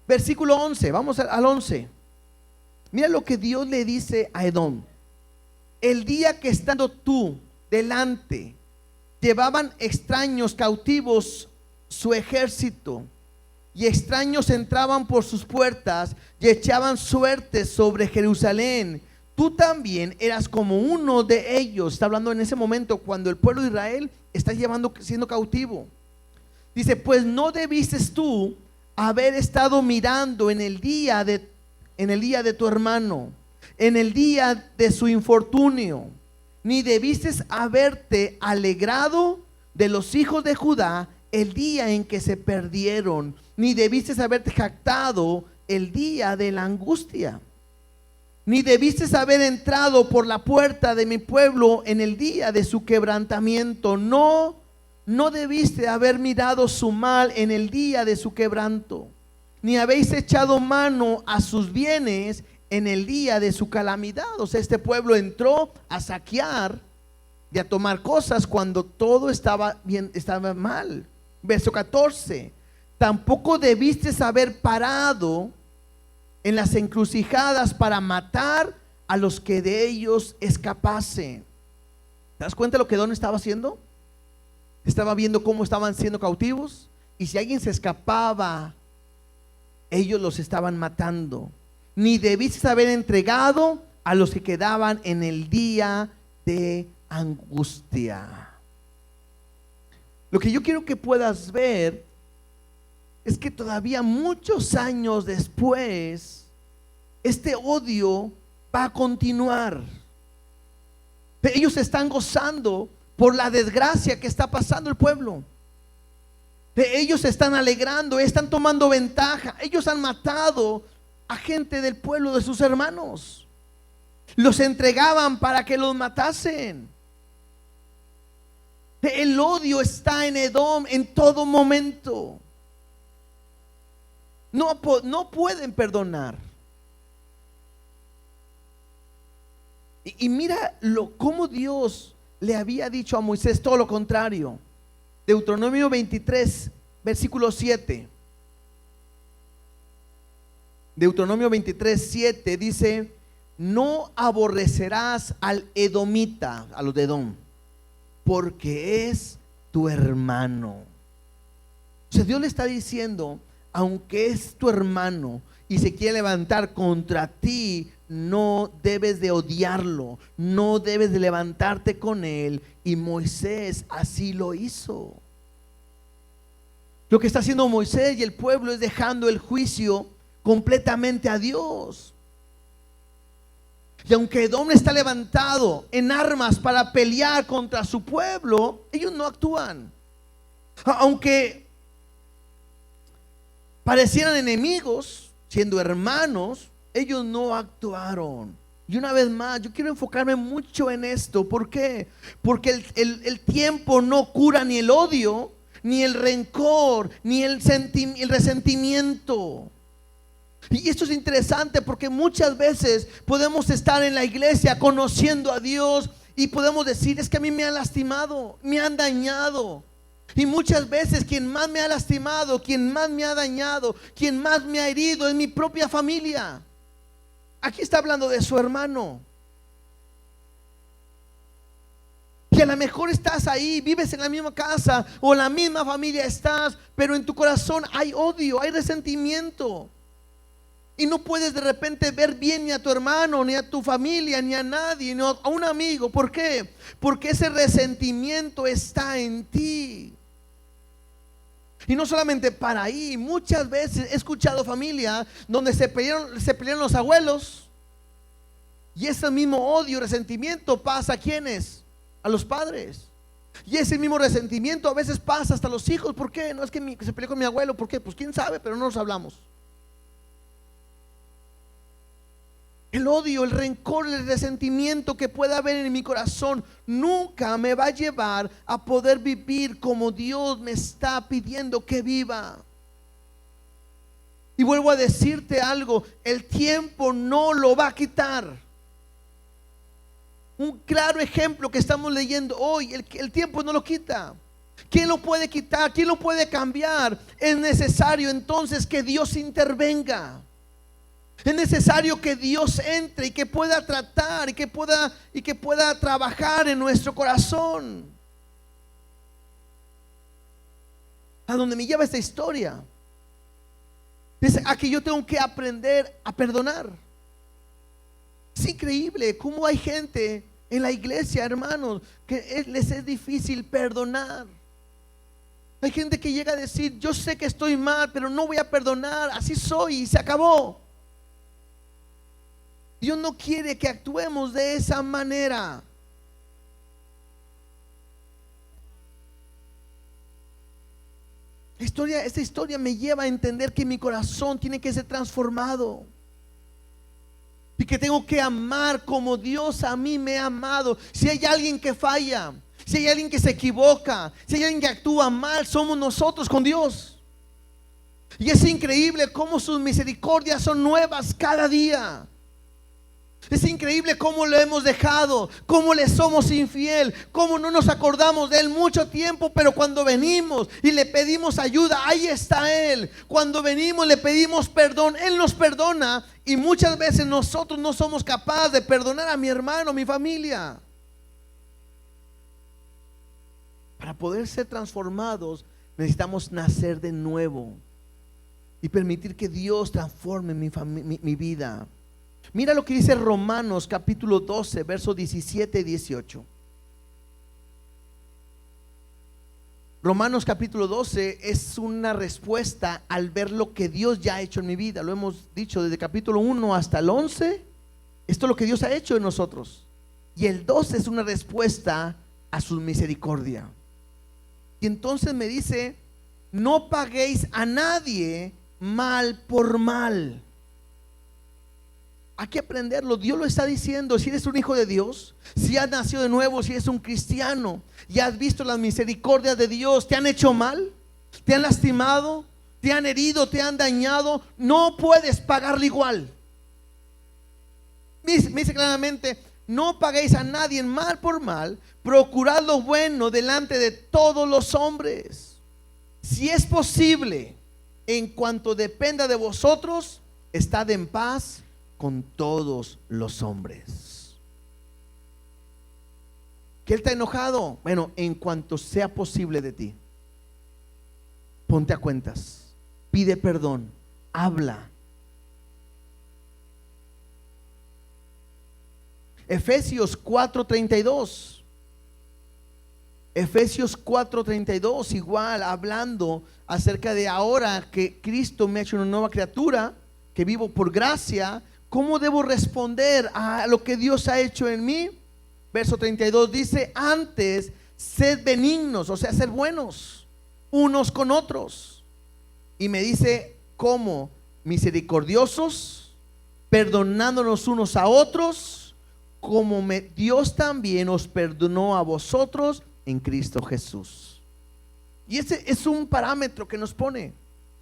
Speaker 1: Versículo 11, vamos al 11. Mira lo que Dios le dice a Edom: el día que estando tú delante, llevaban extraños cautivos su ejército, y extraños entraban por sus puertas y echaban suertes sobre Jerusalén. Tú también eras como uno de ellos. Está hablando en ese momento cuando el pueblo de Israel está siendo cautivo. Dice: pues no debiste tú haber estado mirando en el día de tu hermano, en el día de su infortunio, ni debiste haberte alegrado de los hijos de Judá el día en que se perdieron, ni debiste haberte jactado el día de la angustia, ni debiste haber entrado por la puerta de mi pueblo en el día de su quebrantamiento. No debiste haber mirado su mal en el día de su quebranto, ni habéis echado mano a sus bienes en el día de su calamidad. O sea, este pueblo entró a saquear y a tomar cosas cuando todo estaba bien, estaba mal. Verso 14: tampoco debiste haber parado en las encrucijadas para matar a los que de ellos escapasen. ¿Te das cuenta de lo que Edom estaba haciendo? Estaba viendo cómo estaban siendo cautivos, y si alguien se escapaba, ellos los estaban matando. Ni debiste haber entregado a los que quedaban en el día de angustia. Lo que yo quiero que puedas ver es que todavía muchos años después, este odio va a continuar. Ellos están gozando por la desgracia que está pasando el pueblo. Ellos se están alegrando, están tomando ventaja. Ellos han matado a gente del pueblo de sus hermanos. Los entregaban para que los matasen. El odio está en Edom en todo momento. No pueden perdonar. Y mira cómo Dios le había dicho a Moisés todo lo contrario. Deuteronomio 23, versículo 7. Deuteronomio 23, 7 dice: no aborrecerás al edomita, a los de Edom, porque es tu hermano. O sea, Dios le está diciendo, aunque es tu hermano y se quiere levantar contra ti, no debes de odiarlo, no debes de levantarte con él. Y Moisés así lo hizo. Lo que está haciendo Moisés y el pueblo es dejando el juicio completamente a Dios. Y aunque Edom está levantado en armas para pelear contra su pueblo, ellos no actúan. Aunque parecieran enemigos, siendo hermanos, ellos no actuaron. Y una vez más, yo quiero enfocarme mucho en esto. ¿Por qué? Porque el tiempo no cura ni el odio, ni el rencor, ni el resentimiento. Y esto es interesante porque muchas veces podemos estar en la iglesia conociendo a Dios y podemos decir: es que a mí me han lastimado, me han dañado. Y muchas veces quien más me ha lastimado, quien más me ha dañado, quien más me ha herido es mi propia familia. Aquí está hablando de su hermano. Y a lo mejor estás ahí, vives en la misma casa o en la misma familia estás, pero en tu corazón hay odio, hay resentimiento. Y no puedes de repente ver bien ni a tu hermano, ni a tu familia, ni a nadie, ni a un amigo. ¿Por qué? Porque ese resentimiento está en ti. Y no solamente para ahí, muchas veces he escuchado familias donde se pelearon los abuelos. Y ese mismo odio, resentimiento pasa ¿a quiénes? A los padres. Y ese mismo resentimiento a veces pasa hasta los hijos. ¿Por qué? No es que se peleó con mi abuelo. ¿Por qué? Pues quién sabe, pero no nos hablamos. El odio, el rencor, el resentimiento que pueda haber en mi corazón nunca me va a llevar a poder vivir como Dios me está pidiendo que viva. Y vuelvo a decirte algo: el tiempo no lo va a quitar. Un claro ejemplo que estamos leyendo hoy, el tiempo no lo quita. ¿Quién lo puede quitar? ¿Quién lo puede cambiar? Es necesario entonces que Dios intervenga. Es necesario que Dios entre y que pueda tratar y que pueda trabajar en nuestro corazón. A donde me lleva esta historia es a que yo tengo que aprender a perdonar. Es increíble cómo hay gente en la iglesia, hermanos, que les es difícil perdonar. Hay gente que llega a decir: yo sé que estoy mal, pero no voy a perdonar, así soy y se acabó. Dios no quiere que actuemos de esa manera. Esta historia me lleva a entender que mi corazón tiene que ser transformado y que tengo que amar como Dios a mí me ha amado. Si hay alguien que falla, si hay alguien que se equivoca, si hay alguien que actúa mal, somos nosotros con Dios. Y es increíble cómo sus misericordias son nuevas cada día. Es increíble cómo lo hemos dejado, cómo le somos infiel, cómo no nos acordamos de Él mucho tiempo, pero cuando venimos y le pedimos ayuda, ahí está Él. Cuando venimos le pedimos perdón, Él nos perdona. Y muchas veces nosotros no somos capaces de perdonar a mi hermano, a mi familia. Para poder ser transformados necesitamos nacer de nuevo y permitir que Dios transforme mi vida. Mira lo que dice Romanos capítulo 12, versos 17 y 18. Romanos capítulo 12 es una respuesta al ver lo que Dios ya ha hecho en mi vida. Lo hemos dicho desde capítulo 1 hasta el 11. Esto es lo que Dios ha hecho en nosotros. Y el 12 es una respuesta a su misericordia. Y entonces me dice: no paguéis a nadie mal por mal. hay que aprenderlo. Dios lo está diciendo. Si eres un hijo de Dios, si has nacido de nuevo, si eres un cristiano y has visto las misericordias de Dios, te han hecho mal, te han lastimado, te han herido, te han dañado, no puedes pagarle igual. Me dice claramente: no paguéis a nadie mal por mal, procurad lo bueno delante de todos los hombres. Si es posible, en cuanto dependa de vosotros, estad en paz con todos los hombres. ¿Que él está enojado? Bueno, en cuanto sea posible de ti, ponte a cuentas, pide perdón, habla. Efesios 4:32. Efesios 4:32, igual hablando acerca de ahora que Cristo me ha hecho una nueva criatura, que vivo por gracia, ¿cómo debo responder a lo que Dios ha hecho en mí? Verso 32 dice: antes sed benignos, o sea, ser buenos unos con otros. Y me dice: ¿cómo? Misericordiosos, perdonándonos unos a otros, como Dios también os perdonó a vosotros en Cristo Jesús. Y ese es un parámetro que nos pone.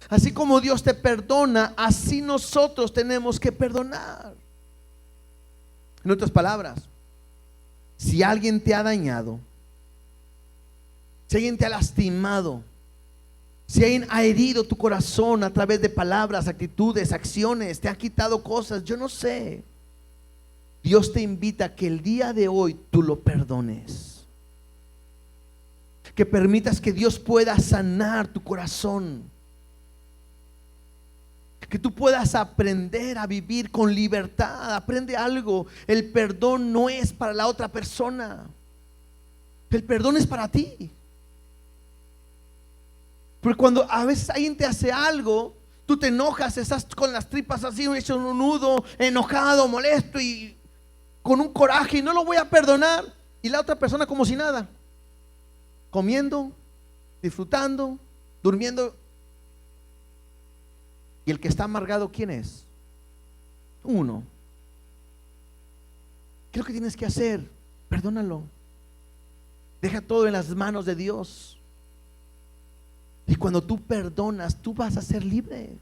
Speaker 1: Así como Dios te perdona, así nosotros tenemos que perdonar. En otras palabras, si alguien te ha dañado, si alguien te ha lastimado, si alguien ha herido tu corazón a través de palabras, actitudes, acciones, te ha quitado cosas, yo no sé, Dios te invita a que el día de hoy tú lo perdones, que permitas que Dios pueda sanar tu corazón, que tú puedas aprender a vivir con libertad. Aprende algo: el perdón no es para la otra persona, el perdón es para ti. Porque cuando a veces alguien te hace algo, tú te enojas, estás con las tripas así, hecho un nudo, enojado, molesto y con un coraje, y no lo voy a perdonar. Y la otra persona como si nada, comiendo, disfrutando, durmiendo. Y el que está amargado, ¿quién es? Uno. ¿Qué es lo que tienes que hacer? Perdónalo. Deja todo en las manos de Dios. Y cuando tú perdonas, tú vas a ser libre.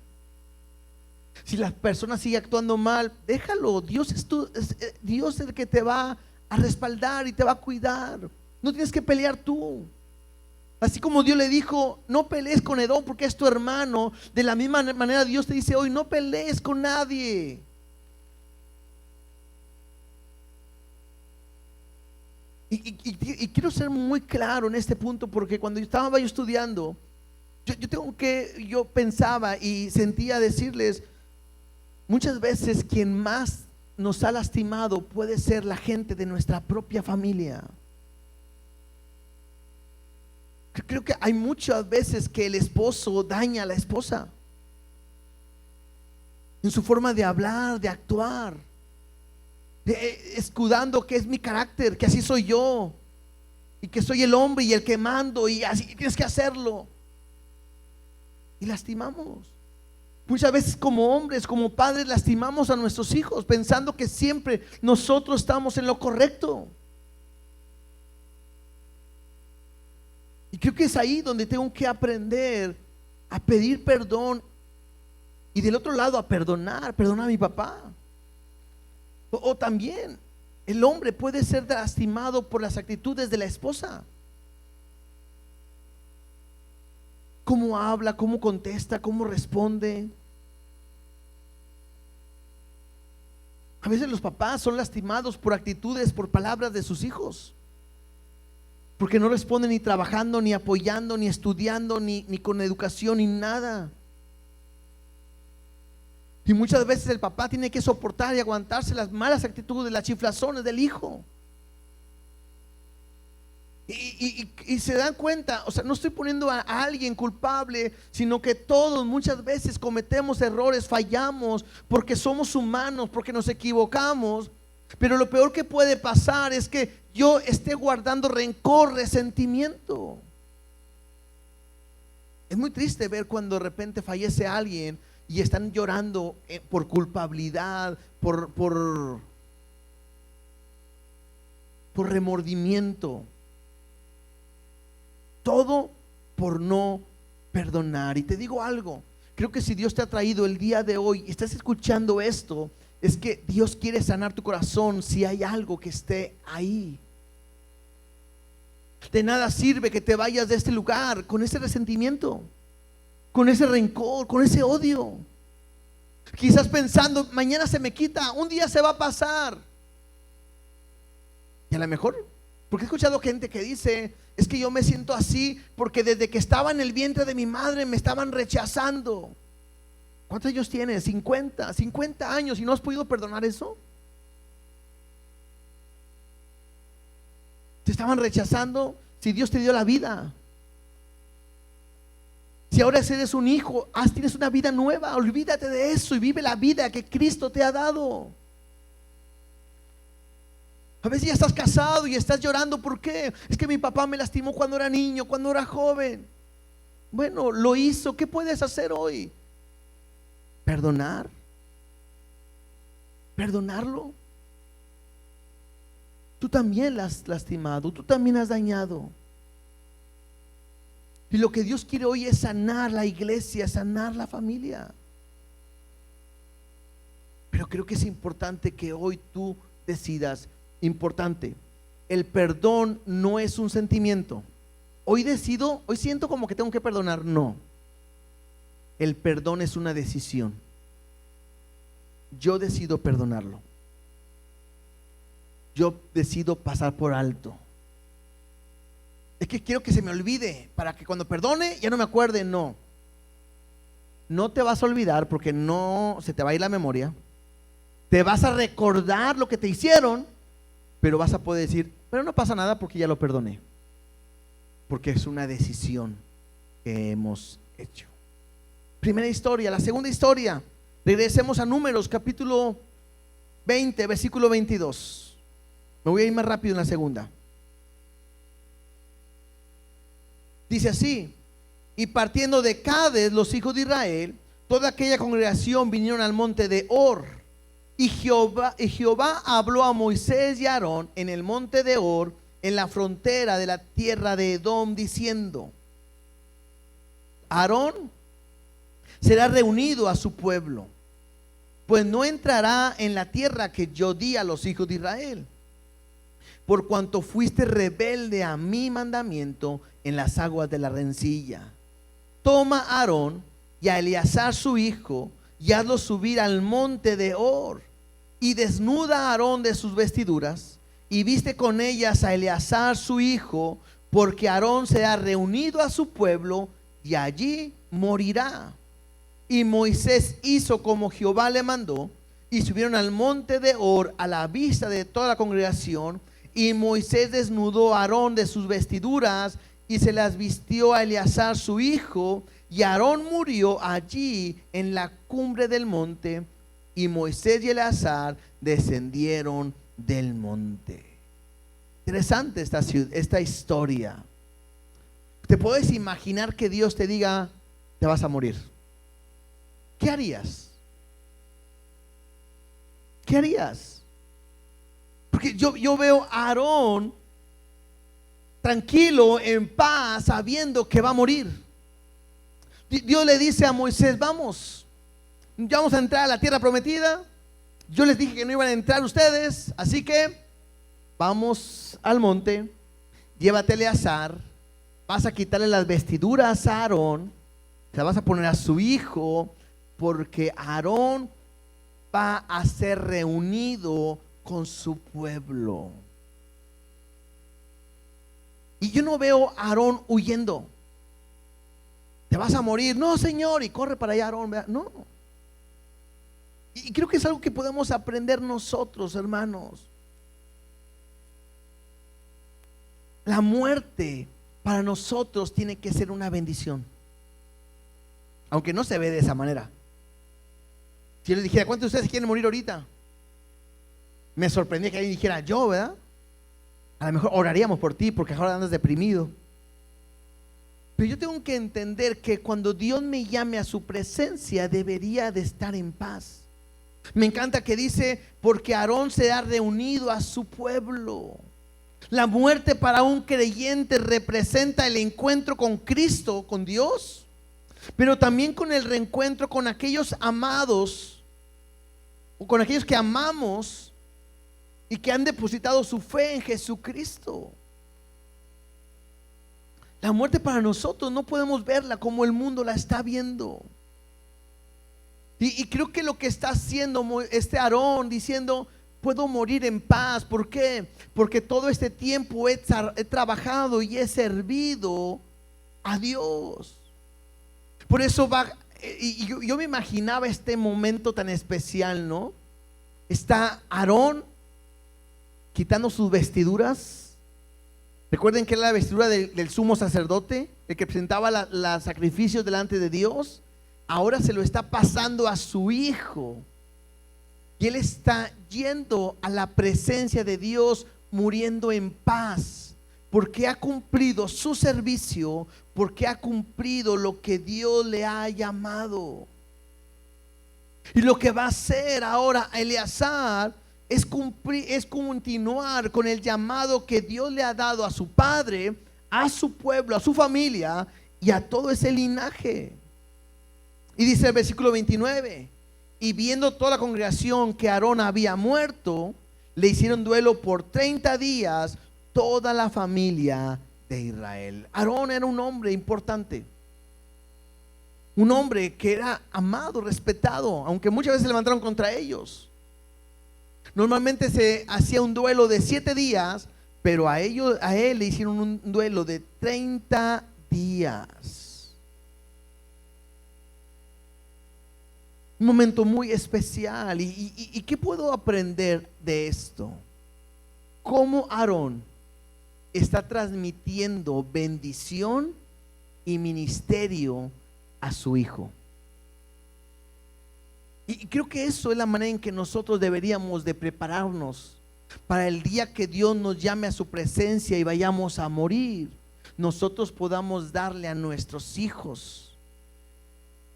Speaker 1: Si la persona sigue actuando mal, déjalo. Dios es el que te va a respaldar y te va a cuidar. No tienes que pelear tú. Así como Dios le dijo: no pelees con Edom porque es tu hermano, de la misma manera Dios te dice hoy: no pelees con nadie. Y quiero ser muy claro en este punto, porque cuando estaba yo estudiando, yo pensaba y sentía decirles: muchas veces quien más nos ha lastimado puede ser la gente de nuestra propia familia. Creo que hay muchas veces que el esposo daña a la esposa en su forma de hablar, de actuar, escudando que es mi carácter, que así soy yo, y que soy el hombre y el que mando, y así tienes que hacerlo. Y lastimamos. Muchas veces como hombres, como padres, lastimamos a nuestros hijos pensando que siempre nosotros estamos en lo correcto. Y creo que es ahí donde tengo que aprender a pedir perdón, y del otro lado a perdonar a mi papá. O también el hombre puede ser lastimado por las actitudes de la esposa. Cómo habla, cómo contesta, cómo responde. A veces los papás son lastimados por actitudes, por palabras de sus hijos, porque no responden ni trabajando, ni apoyando, ni estudiando, ni con educación, ni nada. Y muchas veces el papá tiene que soportar y aguantarse las malas actitudes, las chiflazones del hijo. Y se dan cuenta, o sea, no estoy poniendo a alguien culpable, sino que todos muchas veces cometemos errores, fallamos, porque somos humanos, porque nos equivocamos. Pero lo peor que puede pasar es que yo esté guardando rencor, resentimiento. Es muy triste ver cuando de repente fallece alguien y están llorando por culpabilidad, por remordimiento. Todo por no perdonar. Y te digo algo, creo que si Dios te ha traído el día de hoy y estás escuchando esto, es que Dios quiere sanar tu corazón si hay algo que esté ahí. De nada sirve que te vayas de este lugar con ese resentimiento, con ese rencor, con ese odio. Quizás pensando, mañana se me quita, un día se va a pasar. Y a lo mejor, porque he escuchado gente que dice, es que yo me siento así porque desde que estaba en el vientre de mi madre me estaban rechazando. ¿Cuántos años tienes? 50 años y no has podido perdonar eso. Te estaban rechazando si Dios te dio la vida. Si ahora eres un hijo, tienes una vida nueva, olvídate de eso y vive la vida que Cristo te ha dado. A veces ya estás casado y estás llorando, ¿por qué? Es que mi papá me lastimó cuando era niño, cuando era joven. Bueno, lo hizo, ¿qué puedes hacer hoy? Perdonarlo. Tú también la has lastimado, tú también has dañado. Y lo que Dios quiere hoy es sanar la iglesia, sanar la familia. Pero creo que es importante que hoy tú decidas. Importante, el perdón no es un sentimiento. Hoy siento como que tengo que perdonar. No, el perdón es una decisión. Yo decido perdonarlo. Yo decido pasar por alto. Es que quiero que se me olvide para que cuando perdone ya no me acuerde. No te vas a olvidar porque no se te va a ir la memoria. Te vas a recordar lo que te hicieron, pero vas a poder decir, pero no pasa nada porque ya lo perdoné. Porque es una decisión que hemos hecho. Primera historia. La segunda historia, regresemos a Números capítulo 20, versículo 22. Me voy a ir más rápido en la segunda. Dice así: y partiendo de Cades los hijos de Israel, toda aquella congregación vinieron al monte de Hor. Y Jehová habló a Moisés y a Aarón en el monte de Hor, en la frontera de la tierra de Edom, diciendo: Aarón será reunido a su pueblo, pues no entrará en la tierra que yo di a los hijos de Israel, por cuanto fuiste rebelde a mi mandamiento en las aguas de la rencilla. Toma a Aarón y a Eleazar su hijo, y hazlo subir al monte de Hor, y desnuda a Aarón de sus vestiduras, y viste con ellas a Eleazar su hijo, porque Aarón se ha reunido a su pueblo, y allí morirá. Y Moisés hizo como Jehová le mandó, y subieron al monte de Hor a la vista de toda la congregación. Y Moisés desnudó a Aarón de sus vestiduras, y se las vistió a Eleazar su hijo, y Aarón murió allí en la cumbre del monte, y Moisés y Eleazar descendieron del monte. Interesante esta historia. ¿Te puedes imaginar que Dios te diga, te vas a morir? ¿Qué harías? ¿Qué harías? Porque yo veo a Aarón tranquilo, en paz, sabiendo que va a morir. Dios le dice a Moisés, vamos a entrar a la tierra prometida. Yo les dije que no iban a entrar ustedes, así que vamos al monte, llévate a Eleazar, vas a quitarle las vestiduras a Aarón, se las vas a poner a su hijo, porque Aarón va a ser reunido con su pueblo. Y yo no veo a Aarón huyendo. Te vas a morir. No, Señor, y corre para allá, Aarón. No. Y creo que es algo que podemos aprender nosotros, hermanos. La muerte para nosotros tiene que ser una bendición, aunque no se ve de esa manera. Si yo les dijera, ¿cuántos de ustedes quieren morir ahorita? Me sorprendía que alguien dijera, yo, ¿verdad? A lo mejor oraríamos por ti porque ahora andas deprimido. Pero yo tengo que entender que cuando Dios me llame a su presencia, debería de estar en paz. Me encanta que dice, porque Aarón se ha reunido a su pueblo. La muerte para un creyente representa el encuentro con Cristo, con Dios, pero también con el reencuentro con aquellos amados, o con aquellos que amamos y que han depositado su fe en Jesucristo. La muerte para nosotros no podemos verla como el mundo la está viendo. Y creo que lo que está haciendo Aarón, diciendo, puedo morir en paz. ¿Por qué? Porque todo este tiempo he trabajado y he servido a Dios. Por eso yo me imaginaba este momento tan especial, ¿no? Está Aarón quitando sus vestiduras. Recuerden que era la vestidura del sumo sacerdote, el que presentaba los sacrificios delante de Dios. Ahora se lo está pasando a su hijo. Y él está yendo a la presencia de Dios, muriendo en paz, porque ha cumplido su servicio, porque ha cumplido lo que Dios le ha llamado. Y lo que va a hacer ahora Eleazar es continuar con el llamado que Dios le ha dado a su padre, a su pueblo, a su familia y a todo ese linaje. Y dice el versículo 29, y viendo toda la congregación que Aarón había muerto, le hicieron duelo por 30 días toda la familia de Israel. Aarón era un hombre importante, un hombre que era amado, respetado, aunque muchas veces se levantaron contra ellos. Normalmente se hacía un duelo de 7 días, pero a él le hicieron un duelo de 30 días. Un momento muy especial. ¿Y qué puedo aprender de esto? Cómo Aarón está transmitiendo bendición y ministerio a su hijo. Y creo que eso es la manera en que nosotros deberíamos de prepararnos para el día que Dios nos llame a su presencia y vayamos a morir. Nosotros podamos darle a nuestros hijos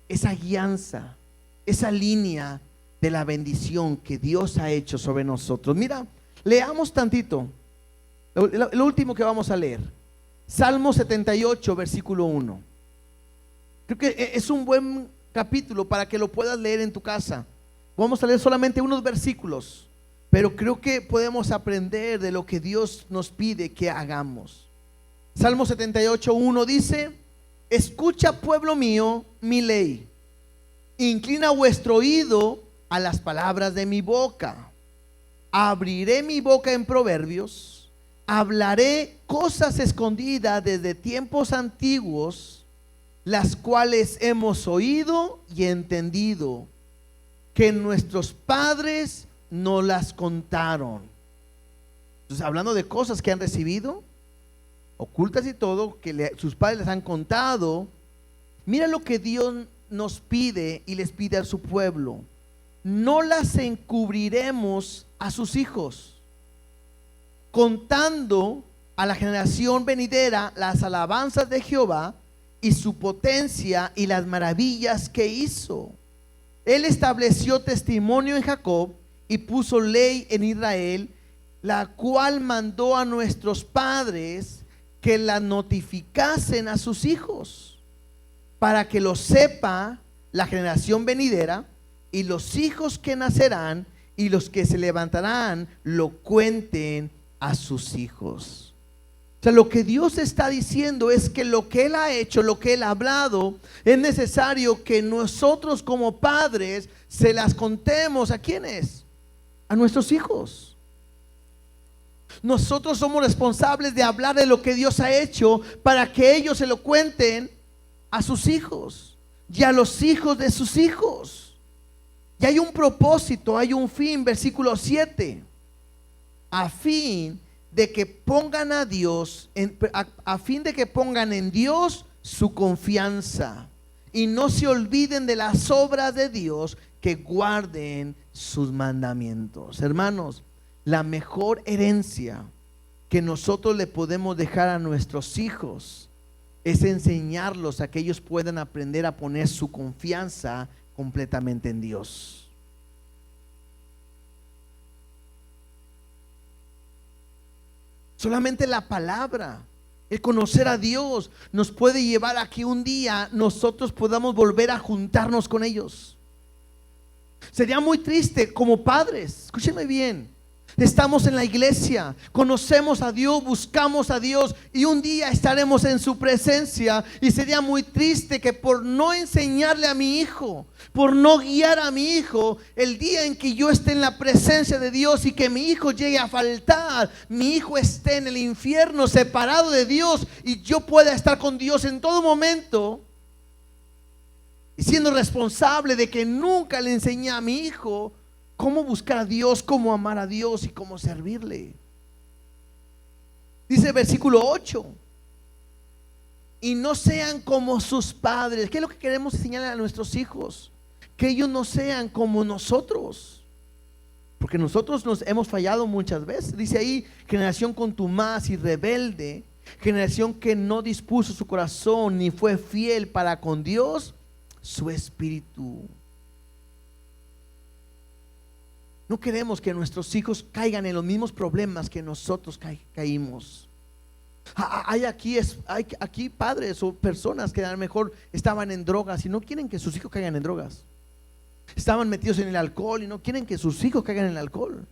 Speaker 1: esa guianza, esa línea de la bendición que Dios ha hecho sobre nosotros. Mira, leamos tantito lo último que vamos a leer, Salmo 78 versículo 1. Creo que es un buen capítulo para que lo puedas leer en tu casa. Vamos a leer solamente unos versículos, pero creo que podemos aprender de lo que Dios nos pide que hagamos. Salmo 78:1 dice: escucha, pueblo mío, mi ley, inclina vuestro oído a las palabras de mi boca. Abriré mi boca en proverbios, hablaré cosas escondidas desde tiempos antiguos, las cuales hemos oído y entendido, que nuestros padres no las contaron. Entonces, hablando de cosas que han recibido, ocultas y todo, que sus padres les han contado. Mira lo que Dios nos pide y les pide a su pueblo: no las encubriremos a sus hijos, contando a la generación venidera las alabanzas de Jehová y su potencia y las maravillas que hizo. Él estableció testimonio en Jacob y puso ley en Israel, la cual mandó a nuestros padres que la notificasen a sus hijos, para que lo sepa la generación venidera y los hijos que nacerán y los que se levantarán lo cuenten a sus hijos. O sea, lo que Dios está diciendo es que lo que Él ha hecho, lo que Él ha hablado, es necesario que nosotros como padres se las contemos. ¿A quiénes? A nuestros hijos. Nosotros somos responsables de hablar de lo que Dios ha hecho para que ellos se lo cuenten a sus hijos y a los hijos de sus hijos. Y hay un propósito, hay un fin, versículo 7. A fin de que pongan a Dios, a fin de que pongan en Dios su confianza y no se olviden de las obras de Dios, que guarden sus mandamientos. Hermanos, la mejor herencia que nosotros le podemos dejar a nuestros hijos es enseñarlos a que ellos puedan aprender a poner su confianza completamente en Dios. Solamente la palabra, el conocer a Dios, nos puede llevar a que un día nosotros podamos volver a juntarnos con ellos. Sería muy triste como padres, escúchenme bien. Estamos en la iglesia, conocemos a Dios, buscamos a Dios y un día estaremos en su presencia, y sería muy triste que por no enseñarle a mi hijo, por no guiar a mi hijo, el día en que yo esté en la presencia de Dios y que mi hijo llegue a faltar, mi hijo esté en el infierno separado de Dios y yo pueda estar con Dios en todo momento, y siendo responsable de que nunca le enseñé a mi hijo cómo buscar a Dios, cómo amar a Dios y cómo servirle. Dice el versículo 8: y no sean como sus padres. ¿Qué es lo que queremos enseñarle a nuestros hijos? Que ellos no sean como nosotros, porque nosotros nos hemos fallado muchas veces. Dice ahí: generación contumaz y rebelde, generación que no dispuso su corazón ni fue fiel para con Dios su espíritu. No queremos que nuestros hijos caigan en los mismos problemas que nosotros caímos. Hay aquí padres o personas que a lo mejor estaban en drogas y no quieren que sus hijos caigan en drogas. Estaban metidos en el alcohol y no quieren que sus hijos caigan en el alcohol.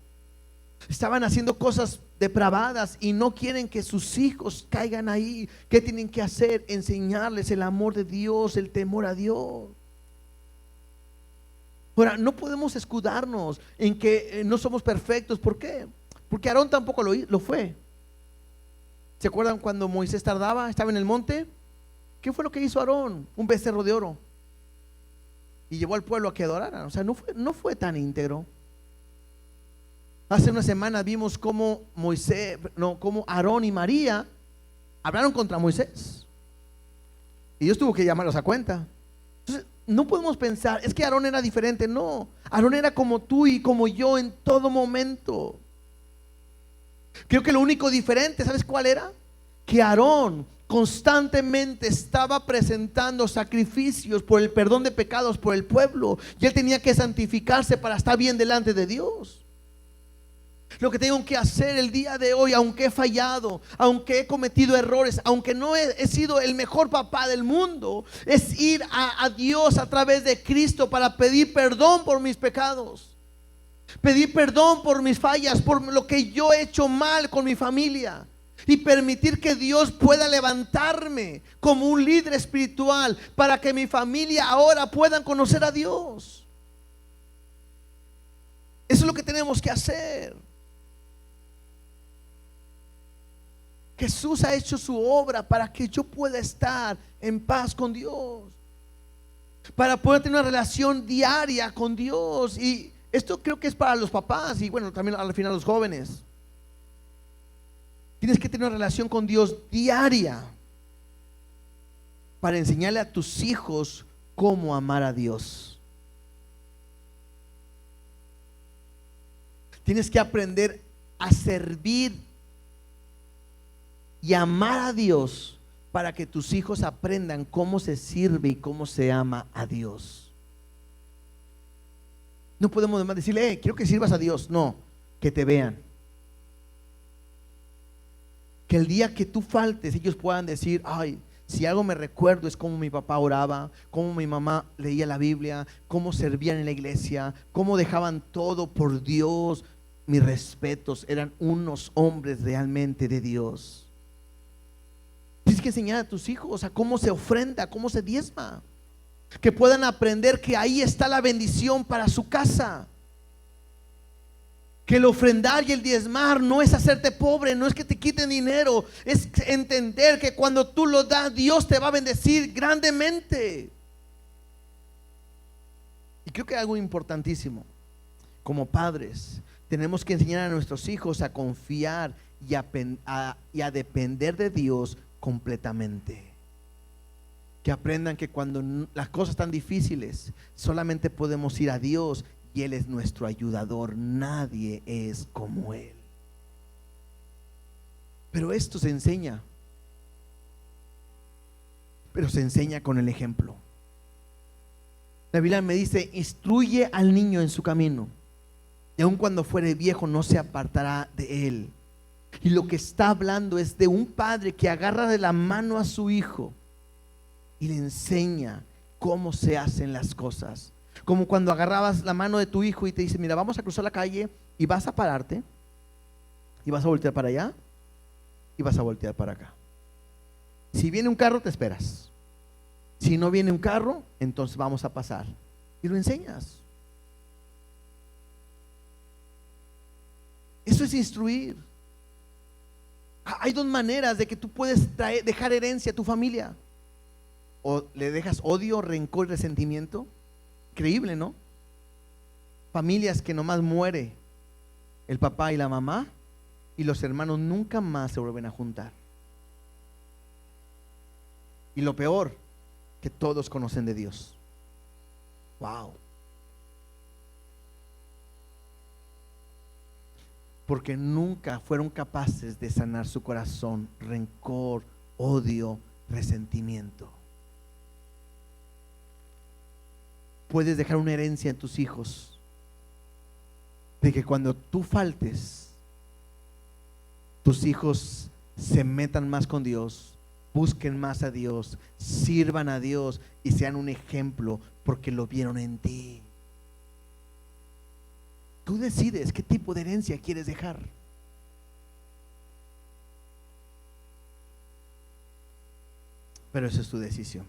Speaker 1: Estaban haciendo cosas depravadas y no quieren que sus hijos caigan ahí. ¿Qué tienen que hacer? Enseñarles el amor de Dios, el temor a Dios. Ahora, no podemos escudarnos en que no somos perfectos. ¿Por qué? Porque Aarón tampoco lo fue. ¿Se acuerdan cuando Moisés tardaba? Estaba en el monte. ¿Qué fue lo que hizo Aarón? Un becerro de oro. Y llevó al pueblo a que adoraran. O sea, no fue tan íntegro. Hace una semana vimos cómo cómo Aarón y María hablaron contra Moisés. Y Dios tuvo que llamarlos a cuenta. Entonces, no podemos pensar, es que Aarón era diferente. No, Aarón era como tú y como yo en todo momento. Creo que lo único diferente, ¿sabes cuál era? Que Aarón constantemente estaba presentando sacrificios por el perdón de pecados por el pueblo, y él tenía que santificarse para estar bien delante de Dios. Lo que tengo que hacer el día de hoy, aunque he fallado, aunque he cometido errores, aunque no he sido el mejor papá del mundo, es ir a Dios a través de Cristo para pedir perdón por mis pecados, pedir perdón por mis fallas, por lo que yo he hecho mal con mi familia, y permitir que Dios pueda levantarme como un líder espiritual para que mi familia ahora puedan conocer a Dios. Eso es lo que tenemos que hacer. Jesús ha hecho su obra para que yo pueda estar en paz con Dios, para poder tener una relación diaria con Dios. Y esto creo que es para los papás y bueno, también al final los jóvenes. Tienes que tener una relación con Dios diaria para enseñarle a tus hijos cómo amar a Dios. Tienes que aprender a servir y amar a Dios para que tus hijos aprendan cómo se sirve y cómo se ama a Dios. No podemos además decirle, quiero que sirvas a Dios. No, que te vean. Que el día que tú faltes, ellos puedan decir, ay, si algo me recuerdo es cómo mi papá oraba, cómo mi mamá leía la Biblia, cómo servían en la iglesia, cómo dejaban todo por Dios. Mis respetos, eran unos hombres realmente de Dios. Tienes que enseñar a tus hijos a cómo se ofrenda, cómo se diezma, que puedan aprender que ahí está la bendición para su casa. Que el ofrendar y el diezmar no es hacerte pobre, no es que te quiten dinero, es entender que cuando tú lo das, Dios te va a bendecir grandemente. Y creo que algo importantísimo, como padres, tenemos que enseñar a nuestros hijos a confiar y a depender de Dios completamente. Que aprendan que cuando las cosas están difíciles, solamente podemos ir a Dios y Él es nuestro ayudador. Nadie es como Él. Pero esto se enseña. pero se enseña con el ejemplo. La Biblia me dice: instruye al niño en su camino, y aun cuando fuere viejo no se apartará de él. Y lo que está hablando es de un padre que agarra de la mano a su hijo y le enseña cómo se hacen las cosas. Como cuando agarrabas la mano de tu hijo y te dice: mira, vamos a cruzar la calle y vas a pararte y vas a voltear para allá y vas a voltear para acá. Si viene un carro, te esperas. Si no viene un carro, entonces vamos a pasar. Y lo enseñas. Eso es instruir. Hay dos maneras de que tú puedes dejar herencia a tu familia. O le dejas odio, rencor, resentimiento. Increíble, ¿no? Familias que nomás muere el papá y la mamá y los hermanos nunca más se vuelven a juntar. Y lo peor, que todos conocen de Dios. Wow. Porque nunca fueron capaces de sanar su corazón, rencor, odio, resentimiento. Puedes dejar una herencia en tus hijos de que cuando tú faltes, tus hijos se metan más con Dios, busquen más a Dios, sirvan a Dios y sean un ejemplo porque lo vieron en ti. Tú decides qué tipo de herencia quieres dejar. Pero esa es tu decisión.